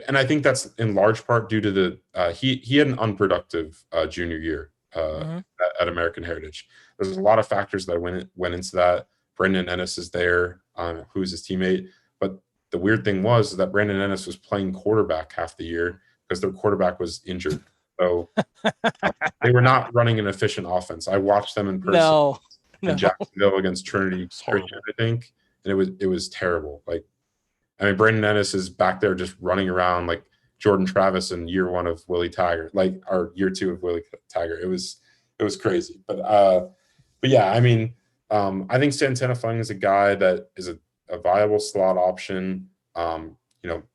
And I think that's in large part due to the he had an unproductive junior year at American Heritage. There's a lot of factors that went into that. Brandon Ennis is there, who's his teammate. But the weird thing was that Brandon Ennis was playing quarterback half the year because their quarterback was injured. So they were not running an efficient offense. I watched them in person in Jacksonville against Trinity Christian, I think, and it was terrible. Like, I mean, Brandon Ennis is back there just running around like Jordan Travis in year 1 of Willie Taggart, like our year 2 of Willie Taggart. It was crazy. But yeah, I mean, I think Santana Fleming is a guy that is a viable slot option.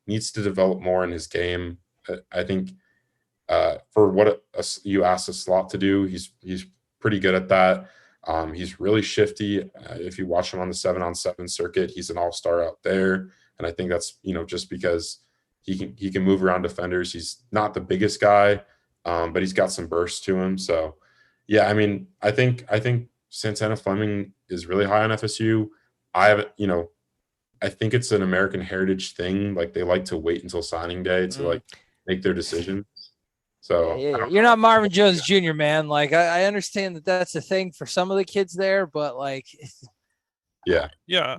Needs to develop more in his game. I think for what you ask a slot to do, he's pretty good at that. He's really shifty. If you watch him on the 7-on-7 circuit, he's an all-star out there. And I think that's, just because he can move around defenders. He's not the biggest guy, but he's got some burst to him. So, yeah, I mean, I think Santana Fleming is really high on FSU. I think it's an American Heritage thing. Like, they like to wait until signing day to like make their decision. So you're not Marvin Jones Jr., man. Like, I understand that that's a thing for some of the kids there, but like, yeah,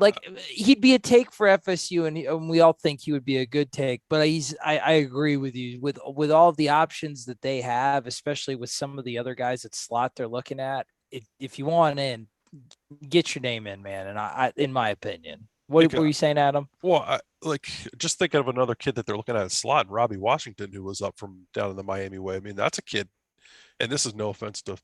like he'd be a take for FSU, and we all think he would be a good take. But I agree with you with all of the options that they have, especially with some of the other guys at slot they're looking at. If you want in, get your name in, man. And I in my opinion. What were you saying, Adam? Well, just thinking of another kid that they're looking at slot, Robbie Washington, who was up from down in the Miami way. I mean, that's a kid, and this is no offense to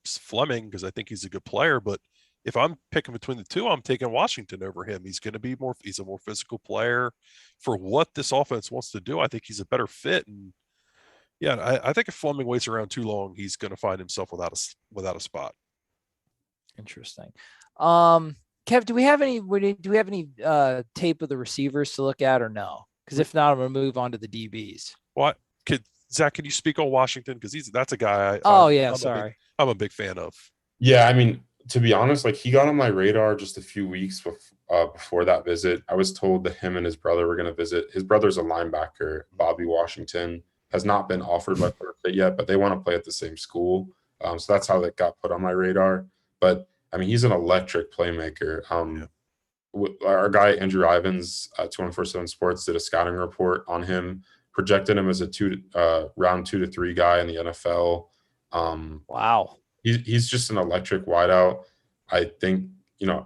Fleming because I think he's a good player, but if I'm picking between the two, I'm taking Washington over him. He's going to be he's a more physical player for what this offense wants to do. I think he's a better fit. And yeah, I think if Fleming waits around too long, he's going to find himself without a spot. Interesting. Kev, do we have any tape of the receivers to look at or no? Because if not, I'm going to move on to the DBs. What Zach, can you speak on Washington? Because that's a guy. I'm a big fan of. Yeah, I mean, to be honest, like he got on my radar just a few weeks before that visit. I was told that him and his brother were going to visit. His brother's a linebacker, Bobby Washington, has not been offered by Florida State yet, but they want to play at the same school. So that's how that got put on my radar. But I mean, he's an electric playmaker. Our guy Andrew Ivins at 247 Sports did a scouting report on him, projected him as a round 2 to 3 guy in the NFL. Wow. He's just an electric wideout. I think,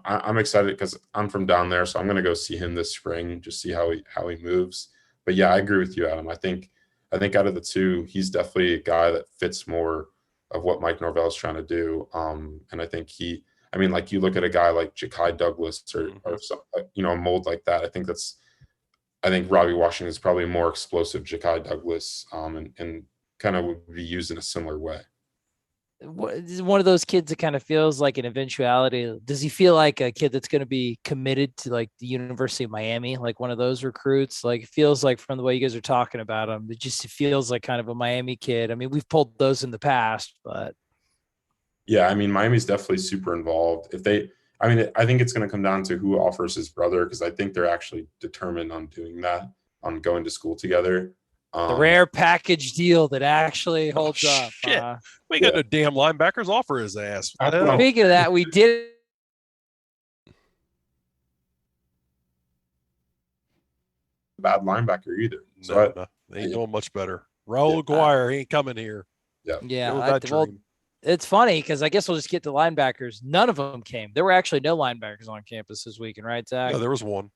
I'm excited because I'm from down there, so I'm going to go see him this spring, just see how he moves. But yeah, I agree with you, Adam. I think out of the two, he's definitely a guy that fits more of what Mike Norvell is trying to do. And I think like you look at a guy like Ja'Kai Douglas or some, a mold like that. I think Robbie Washington is probably a more explosive Ja'Kai Douglas, and kind of would be used in a similar way. One of those kids that kind of feels like an eventuality. Does he feel like a kid that's going to be committed to like the University of Miami, like one of those recruits? Like it feels like from the way you guys are talking about him, it feels like kind of a Miami kid. I mean, we've pulled those in the past, but yeah, I mean, Miami's definitely super involved. I mean, I think it's going to come down to who offers his brother, because I think they're actually determined on doing that, on going to school together. The rare package deal that actually holds up. Shit. We got no damn linebackers offer his ass. Speaking of that, we did. Bad linebacker either. No, they ain't doing much better. Raul Aguirre ain't coming here. Yeah. Well, it's funny because I guess we'll just get to linebackers. None of them came. There were actually no linebackers on campus this weekend, right, Zach? No, there was one.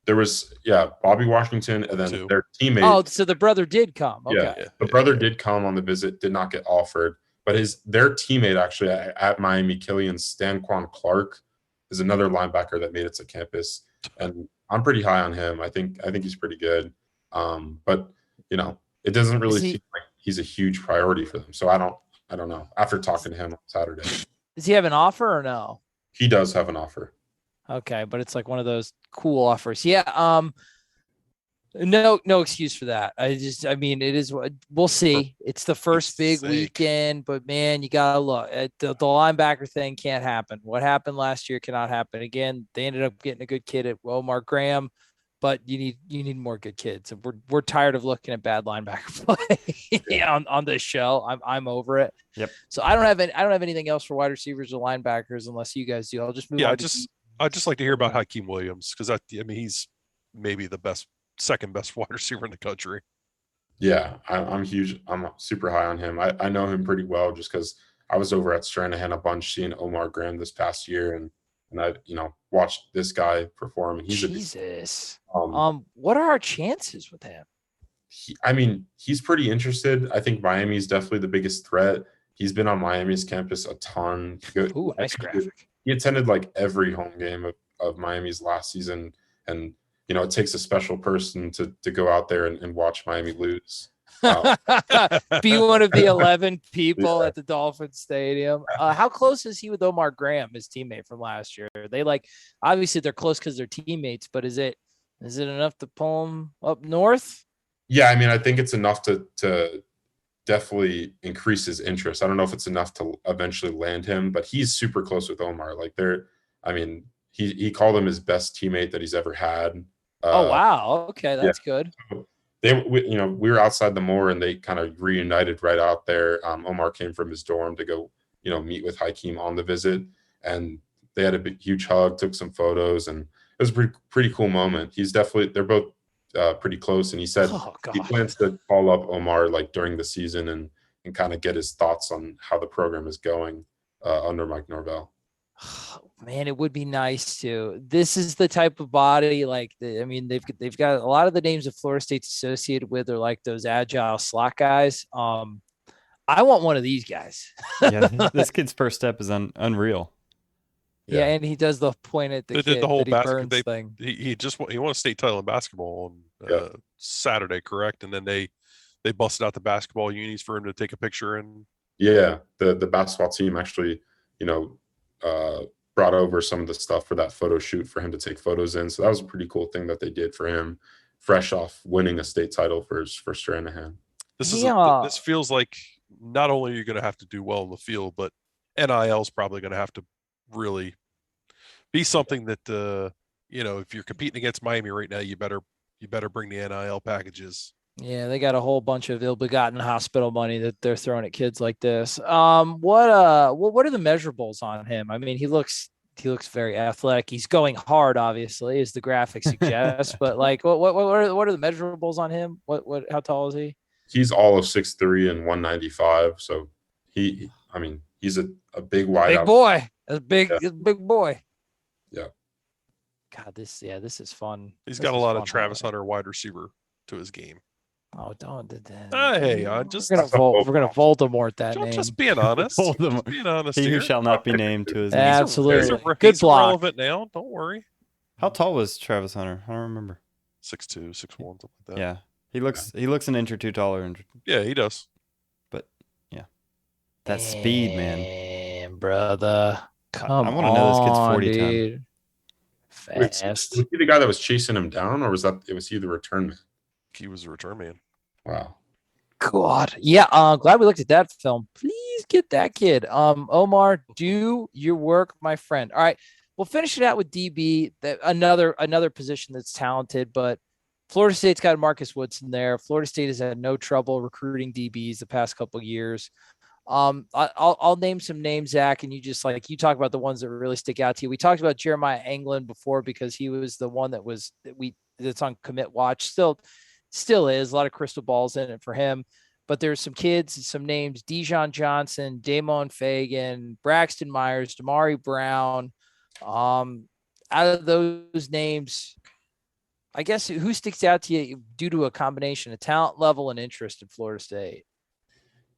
There was, Bobby Washington, and then their teammate. Oh, so the brother did come. Okay. Yeah, the brother did come on the visit, did not get offered, but their teammate actually at Miami, Killian Stanquan Clark, is another linebacker that made it to campus, and I'm pretty high on him. I think he's pretty good, but it doesn't really seem like he's a huge priority for them. So I don't know. After talking to him on Saturday, does he have an offer or no? He does have an offer. Okay, but it's like one of those cool offers. Yeah. No excuse for that. I mean, it is what we'll see. It's the first big weekend, but man, you gotta look at the linebacker thing. Can't happen. What happened last year cannot happen again. They ended up getting a good kid at Omar Graham, but you need more good kids. We're tired of looking at bad linebacker play on this show. I'm over it. Yep. So I don't have anything else for wide receivers or linebackers unless you guys do. I'll just move on. I'd just like to hear about Hakeem Williams, because he's maybe the second best wide receiver in the country. Yeah, I'm huge. I'm super high on him. I know him pretty well just because I was over at Stranahan a bunch seeing Omar Graham this past year, and I watched this guy perform. And he's Jesus. What are our chances with him? He's pretty interested. I think Miami's definitely the biggest threat. He's been on Miami's campus a ton. Ooh, nice graphic. He attended like every home game of Miami's last season, and it takes a special person to go out there and watch Miami lose. Be one of the 11 people at the Dolphin Stadium. How close is he with Omar Graham, his teammate from last year? They obviously they're close because they're teammates, but is it enough to pull him up north? Yeah, I think it's enough to definitely increase his interest. I don't know if it's enough to eventually land him, but he's super close with Omar. Like he called him his best teammate that he's ever had. Oh wow, okay, that's good. We were outside the Moore, and they kind of reunited right out there. Omar came from his dorm to go meet with Hakeem on the visit, and they had a huge hug, took some photos, and it was a pretty cool moment. They're both pretty close, and he said he plans to call up Omar like during the season and kind of get his thoughts on how the program is going under Mike Norvell. Man, it would be nice to. This is the type of body they've got a lot of the names that Florida State's associated with are like those agile slot guys. I want one of these guys. Yeah, this kid's first step is unreal. Yeah, and he does the point at the they kid did the whole basketball thing. He won a state title in basketball on Saturday, correct? And then they busted out the basketball unis for him to take a picture. And the basketball team actually, brought over some of the stuff for that photo shoot for him to take photos in. So that was a pretty cool thing that they did for him, fresh off winning a state title for Stranahan. This feels like not only are you going to have to do well in the field, but NIL is probably going to have to really be something that if you're competing against Miami right now, you better bring the NIL packages. Yeah, they got a whole bunch of ill-begotten hospital money that they're throwing at kids like this. What are the measurables on him? He looks very athletic. He's going hard, obviously, as the graphic suggests. But like, what are the measurables on him? How tall is he? He's all of 6'3" and 195. So he's a big wide big boy. That's big. Yeah. Big boy. Yeah. God, this is fun. He's got a lot of Travis Hunter wide receiver to his game. Oh, don't do that. Hey, we're gonna Voldemort that name. Just being honest. Voldemort. Being honest. He who shall not be named to his name. Absolutely. Good block. Relevant now. Don't worry. How tall was Travis Hunter? I don't remember. 6'2", 6'1", something like that. Yeah, he looks an inch or two taller. Yeah, he does. But yeah, that speed, man, brother. Come on, I want to know this kid's 40 dude. Fast. Was he the guy that was chasing him down, or was he the return man? He was a return man. Wow. God. Yeah. Glad we looked at that film. Please get that kid. Omar, do your work, my friend. All right. we'll finish it out with DB, another position that's talented, but Florida State's got Marcus Woodson there. Florida State has had no trouble recruiting DBs the past couple of years. I'll name some names, Zach, and you just you talk about the ones that really stick out to you. We talked about Jeremiah Anglin before because he was the one that's on commit watch. Still is a lot of crystal balls in it for him. But there's some kids, some names: Dijon Johnson, Damon Fagan, Braxton Myers, Damari Brown. Out of those names, I guess who sticks out to you due to a combination of talent level and interest in Florida State?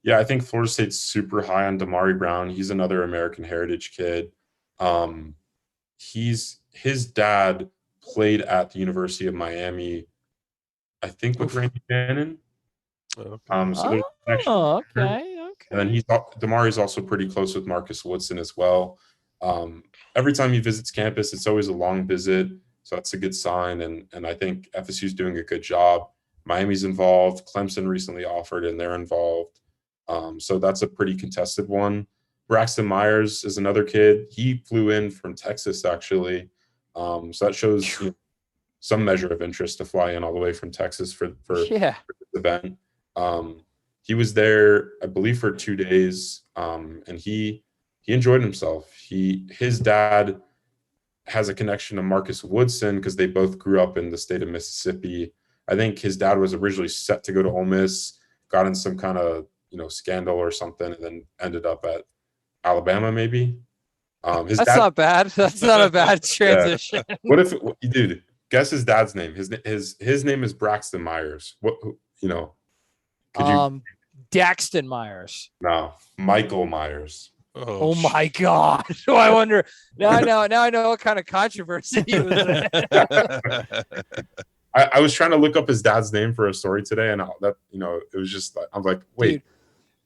Yeah, I think Florida State's super high on Damari Brown. He's another American Heritage kid. His dad played at the University of Miami, I think, with Randy Shannon. Okay. Okay. And then Damari's also pretty close with Marcus Woodson as well. Every time he visits campus, it's always a long visit, so that's a good sign. And I think FSU's doing a good job. Miami's involved. Clemson recently offered, and they're involved. So that's a pretty contested one. Braxton Myers is another kid. He flew in from Texas, actually. So that shows some measure of interest to fly in all the way from Texas for this event. He was there, I believe, for 2 days, and he enjoyed himself. His dad has a connection to Marcus Woodson because they both grew up in the state of Mississippi. I think his dad was originally set to go to Ole Miss, got in some kind of scandal or something, and then ended up at Alabama, maybe. Not bad. That's not a bad transition. Yeah. What if, dude? Guess his dad's name. His name is Braxton Myers. Could you? Daxton Myers. No, Michael Myers. Oh my God! So I wonder now. I know what kind of controversy he was in. I was trying to look up his dad's name for a story today, and it was just I'm like, wait. Dude,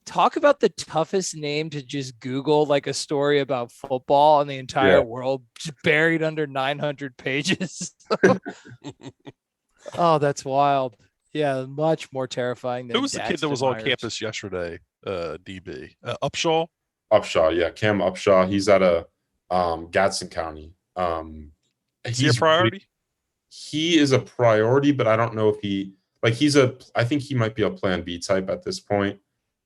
talk about the toughest name to just Google a story about football in the entire world, just buried under 900 pages. Oh, that's wild. Yeah, much more terrifying than who was the kid that was on campus yesterday? DB Upshaw. Yeah, Cam Upshaw. He's out of Gadsden County. Is he a priority? He is a priority, but I don't know if I think he might be a plan B type at this point.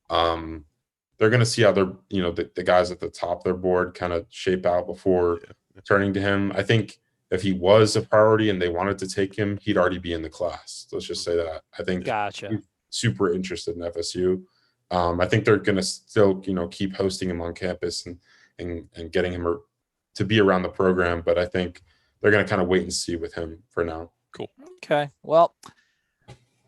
They're going to see how the guys at the top of their board kind of shape out before turning to him. I think if he was a priority and they wanted to take him, he'd already be in the class. Let's just say that. I think he's super interested in FSU. I think they're going to still, keep hosting him on campus and getting him to be around the program. But I think they're going to kind of wait and see with him for now. Cool. Okay. Well,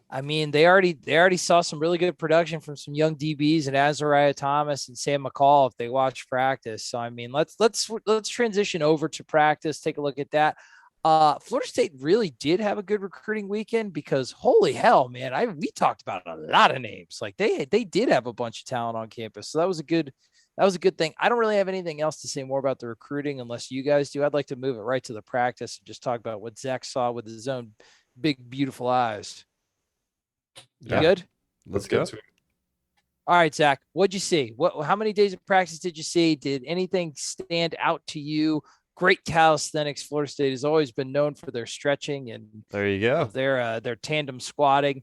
I mean, they already saw some really good production from some young DBs and Azariah Thomas and Sam McCall if they watch practice. So I mean, let's transition over to practice. Take a look at that. Florida State really did have a good recruiting weekend because holy hell, man, we talked about a lot of names. They did have a bunch of talent on campus, so that was a good thing. I don't really have anything else to say more about the recruiting unless you guys do. I'd like to move it right to the practice and just talk about what Zach saw with his own big, beautiful eyes. You good? Let's get to it. All right, Zach, what'd you see? How many days of practice did you see? Did anything stand out to you? Great calisthenics. Florida State has always been known for their stretching and there you go. Their tandem squatting.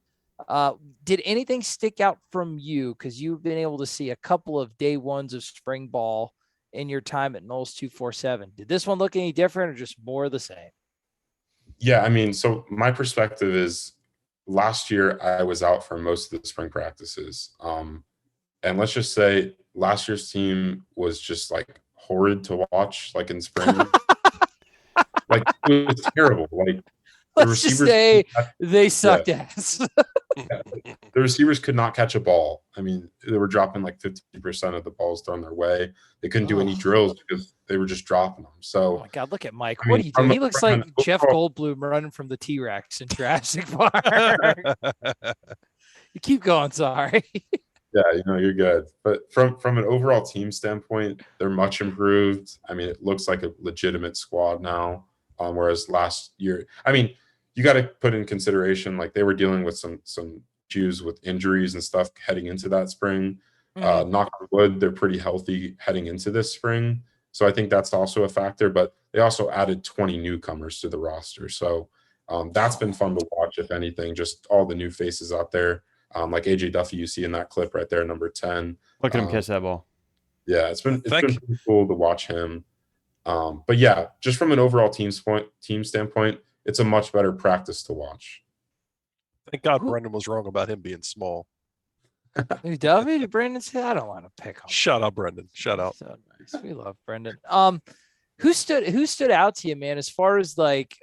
Did anything stick out from you? Because you've been able to see a couple of day ones of spring ball in your time at Noles247. Did this one look any different or just more of the same? Yeah, I mean, so my perspective is last year I was out for most of the spring practices. And let's just say last year's team was just horrid to watch, in spring. It was terrible. Let's just say they sucked ass. The receivers could not catch a ball. I mean, they were dropping 50% of the balls thrown their way. They couldn't do any drills because they were just dropping them. So, oh my God, look at Mike. What are you doing? He looks like Jeff Goldblum running from the T-Rex in Jurassic Park. You keep going. Sorry. Yeah, you're good. But from an overall team standpoint, they're much improved. I mean, it looks like a legitimate squad now. Whereas last year, I mean, you got to put in consideration they were dealing with some issues with injuries and stuff heading into that spring. Knock on wood, they're pretty healthy heading into this spring. So I think that's also a factor, but they also added 20 newcomers to the roster. So that's been fun to watch, if anything, just all the new faces out there. Like AJ Duffy, you see in that clip right there, number 10. Look at him catch that ball. Yeah, it's been pretty cool to watch him. But yeah, just from an overall team standpoint, it's a much better practice to watch. Thank God Brendan was wrong about him being small. Duffy, did Brendan say? I don't want to pick on. Shut up, Brendan. Shut up. So nice. We love Brendan. Who stood out to you, man? As far as like,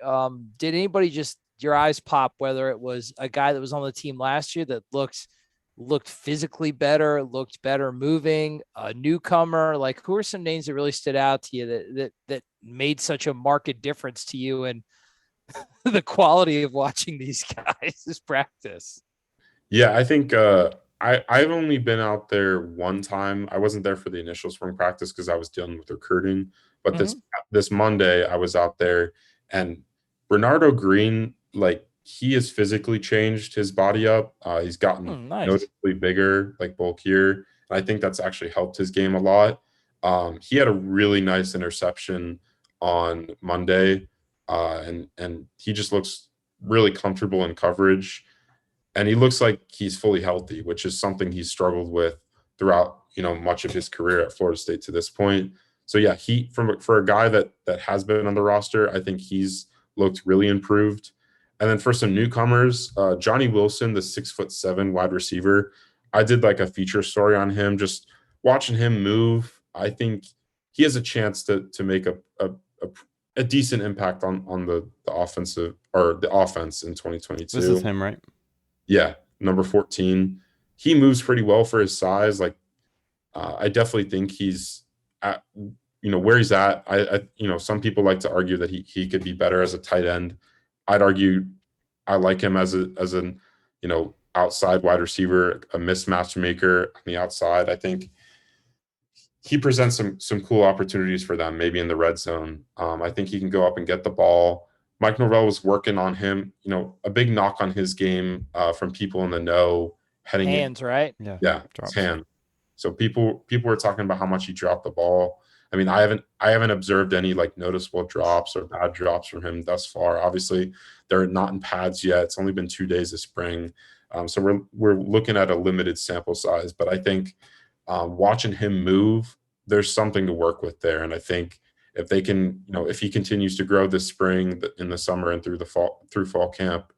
did anybody just your eyes pop? Whether it was a guy that was on the team last year that looked physically better, looked better moving, a newcomer. Like, who are some names that really stood out to you that made such a marked difference to you and the quality of watching these guys this practice? Yeah, I think I've only been out there one time. I wasn't there for the initial spring practice because I was dealing with recruiting. But this Monday, I was out there, and Bernardo Green, like, he has physically changed his body up. He's gotten noticeably bigger, like bulkier. And I think that's actually helped his game a lot. He had a really nice interception on Monday, and he just looks really comfortable in coverage. And he looks like he's fully healthy, which is something he's struggled with throughout, much of his career at Florida State to this point. So yeah, for a guy that has been on the roster, I think he's looked really improved. And then for some newcomers, Johnny Wilson, the 6'7" wide receiver, I did like a feature story on him. Just watching him move, I think he has a chance to make a decent impact on the offensive or the offense in 2022. This is him, right? Yeah, number 14. He moves pretty well for his size. Like, I definitely think he's at, where he's at. I some people like to argue that he could be better as a tight end. I'd argue I like him as an outside wide receiver, a mismatch maker on the outside. I think he presents some cool opportunities for them, maybe in the red zone. I think he can go up and get the ball. Mike Norvell was working on him. A big knock on his game from people in the know heading hands, right? Yeah, his hand. So people were talking about how much he dropped the ball. I mean, I haven't observed any like noticeable drops or bad drops from him thus far. Obviously, they're not in pads yet. It's only been 2 days of spring, so we're looking at a limited sample size. But I think watching him move, there's something to work with there. And I think if they can, if he continues to grow this spring, in the summer, and through fall camp,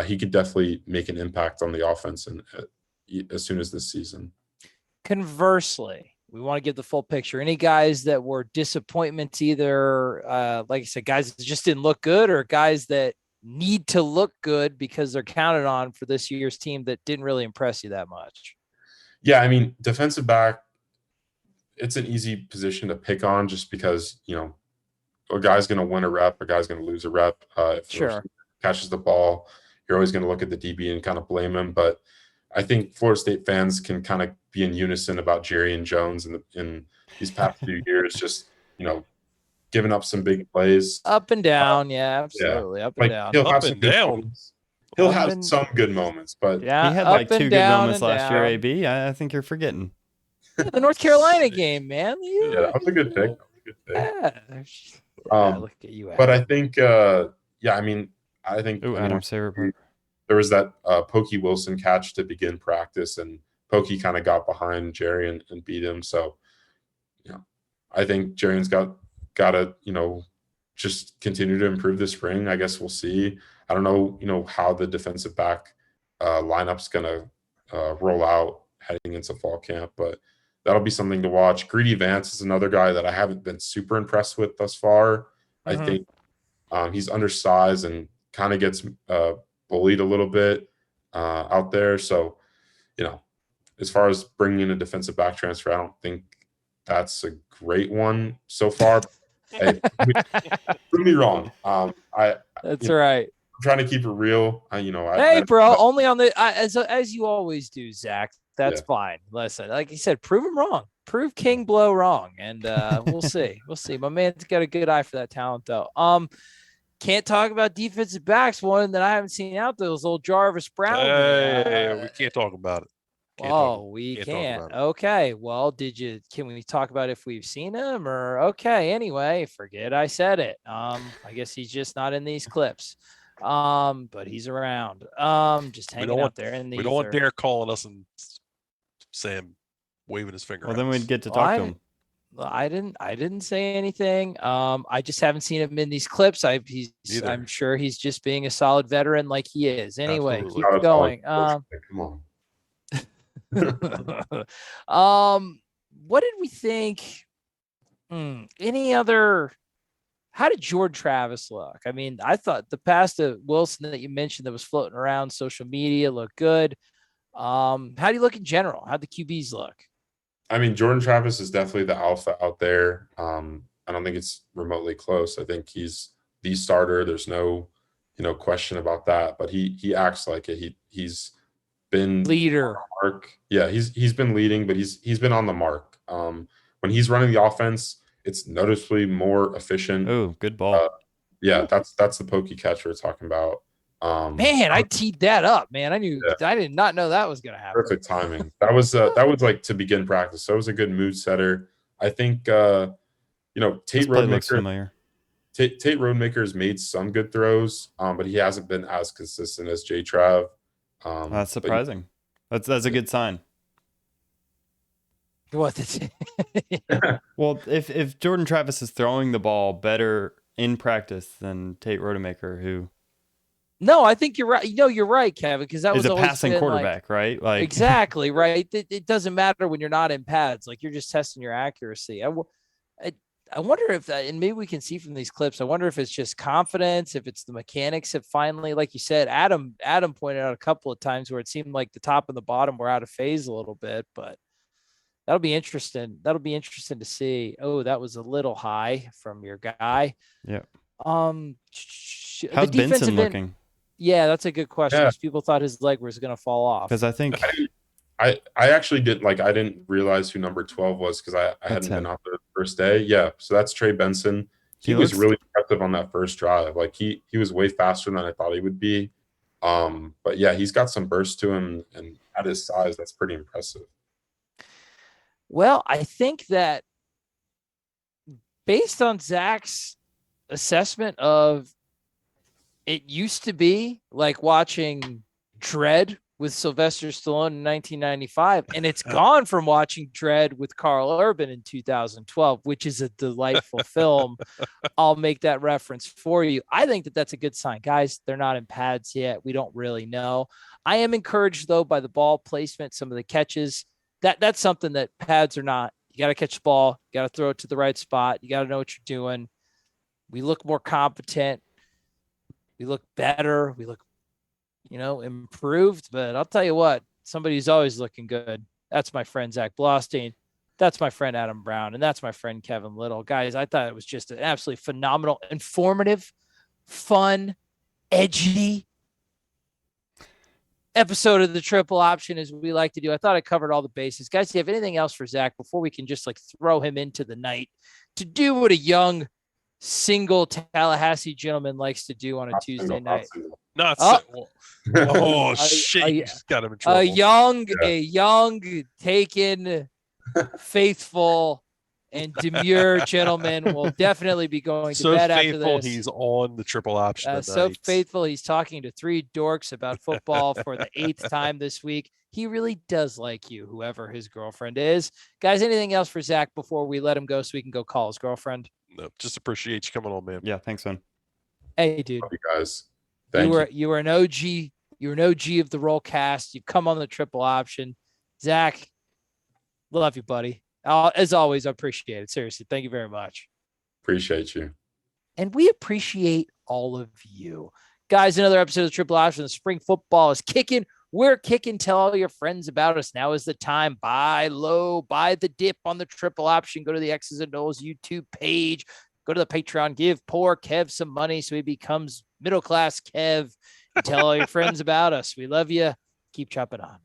he could definitely make an impact on the offense and as soon as this season. Conversely, we want to give the full picture. Any guys that were disappointments, either, like I said, guys that just didn't look good, or guys that need to look good because they're counted on for this year's team that didn't really impress you that much? Yeah, I mean, defensive back, it's an easy position to pick on just because, a guy's going to win a rep, a guy's going to lose a rep. If he catches the ball, you're always going to look at the DB and kind of blame him. But I think Florida State fans can kind of be in unison about Jerry and Jones in these past few years, just, giving up some big plays. Up and down, yeah, absolutely. Up and down. He'll have some good moments. He'll have some good moments, but he had like 2 good moments last year, AB. I think you're forgetting. The North Carolina game, man. Yeah, that was a good pick. Yeah. Look at you. But I think, I think Adam Saver. There was that Pokey Wilson catch to begin practice, and Pokey kind of got behind Jerry and beat him. So, I think Jerry's got to, just continue to improve this spring. I guess we'll see. I don't know, how the defensive back lineup's going to roll out heading into fall camp, but that'll be something to watch. Greedy Vance is another guy that I haven't been super impressed with thus far. I think he's undersized and kind of gets bullied a little bit out there. So, as far as bringing in a defensive back transfer, I don't think that's a great one so far. Hey, prove me wrong. That's right. I'm trying to keep it real. Bro, only on the as you always do, Zach. That's fine. Listen, like you said, prove him wrong. Prove King Blow wrong, and we'll see. We'll see. My man's got a good eye for that talent, though. Can't talk about defensive backs. One that I haven't seen out there was old Jarvis Brown. Hey, we can't talk about it. We can't. Okay. Well, can we talk about if we've seen him or okay. Anyway, forget I said it. I guess he's just not in these clips. But he's around. Just hanging out there in the We don't want Derek calling us and Sam waving his finger. Well, then we'd get to talk to him. I didn't say anything. I just haven't seen him in these clips. I'm sure he's just being a solid veteran like he is. Anyway, Absolutely. keep going. Come on. What did we think? Any other? How did Jordan Travis look? I mean, I thought the pass to Wilson that you mentioned that was floating around social media looked good. How do you look in general? How'd the QBs look? I mean, Jordan Travis is definitely the alpha out there. I don't think it's remotely close. I think he's the starter. There's no, question about that. But he acts like it. He's been leader. Mark. Yeah, he's been leading, but he's been on the mark. When he's running the offense, it's noticeably more efficient. Oh, good ball. Yeah, that's the pokey catch we're talking about. Man, I teed that up, man. I did not know that was going to happen. Perfect timing. That was like to begin practice. So it was a good mood setter. I think, Tate Roadmaker. Tate Roadmaker has made some good throws, but he hasn't been as consistent as J Trav. That's surprising. That's a good sign. What? Well, if Jordan Travis is throwing the ball better in practice than Tate Roadmaker, who. No, I think you're right. You're right, Kevin, because that was a passing quarterback, right? Like exactly right. It doesn't matter when you're not in pads. Like you're just testing your accuracy. I wonder if that, and maybe we can see from these clips. I wonder if it's just confidence, if it's the mechanics that finally, like you said, Adam pointed out a couple of times where it seemed like the top and the bottom were out of phase a little bit, but that'll be interesting. That'll be interesting to see. Oh, that was a little high from your guy. Yeah. How's Benson looking? Yeah, that's a good question. Yeah. People thought his leg was going to fall off. Because I think I actually I didn't realize who number 12 was because I hadn't been out there the first day. Yeah, so that's Trey Benson. He was really effective on that first drive. Like he was way faster than I thought he would be. But yeah, he's got some burst to him, and at his size, that's pretty impressive. Well, I think that based on Zach's assessment of it used to be like watching Dread with Sylvester Stallone in 1995, and it's gone from watching Dread with Carl Urban in 2012, which is a delightful film. I'll make that reference for you. I think that that's a good sign. Guys, they're not in pads yet. We don't really know. I am encouraged, though, by the ball placement, some of the catches. That's something that pads are not. You got to catch the ball. You got to throw it to the right spot. You got to know what you're doing. We look more competent. We look better. We look, improved. But I'll tell you what, somebody's always looking good. That's my friend, Zach Blostein. That's my friend, Adam Brown. And that's my friend, Kevin Little. Guys, I thought it was just an absolutely phenomenal, informative, fun, edgy episode of the Triple Option, as we like to do. I thought I covered all the bases. Guys, do you have anything else for Zach before we can just throw him into the night to do what a young single Tallahassee gentleman likes to do on a Tuesday night? Shit! You just got him in trouble. A young, taken, faithful, and demure gentleman will definitely be going to bed after this. He's on the Triple Option. So faithful, he's talking to three dorks about football for the 8th time this week. He really does like you, whoever his girlfriend is. Guys, anything else for Zach before we let him go so we can go call his girlfriend? No, just appreciate you coming on, man. Yeah, thanks, man. Hey, dude. Love you guys. Thank you. You were an OG. You were an OG of the Roll Cast. You've come on the Triple Option. Zach, love you, buddy. As always, I appreciate it. Seriously, thank you very much. Appreciate you. And we appreciate all of you. Guys, another episode of Triple Option. The spring football is kicking. We're kicking. Tell all your friends about us. Now is the time. Buy low, buy the dip on the Triple Option. Go to the X's and Noles YouTube page. Go to the Patreon. Give poor Kev some money so he becomes middle-class Kev. And tell all your friends about us. We love you. Keep chopping on.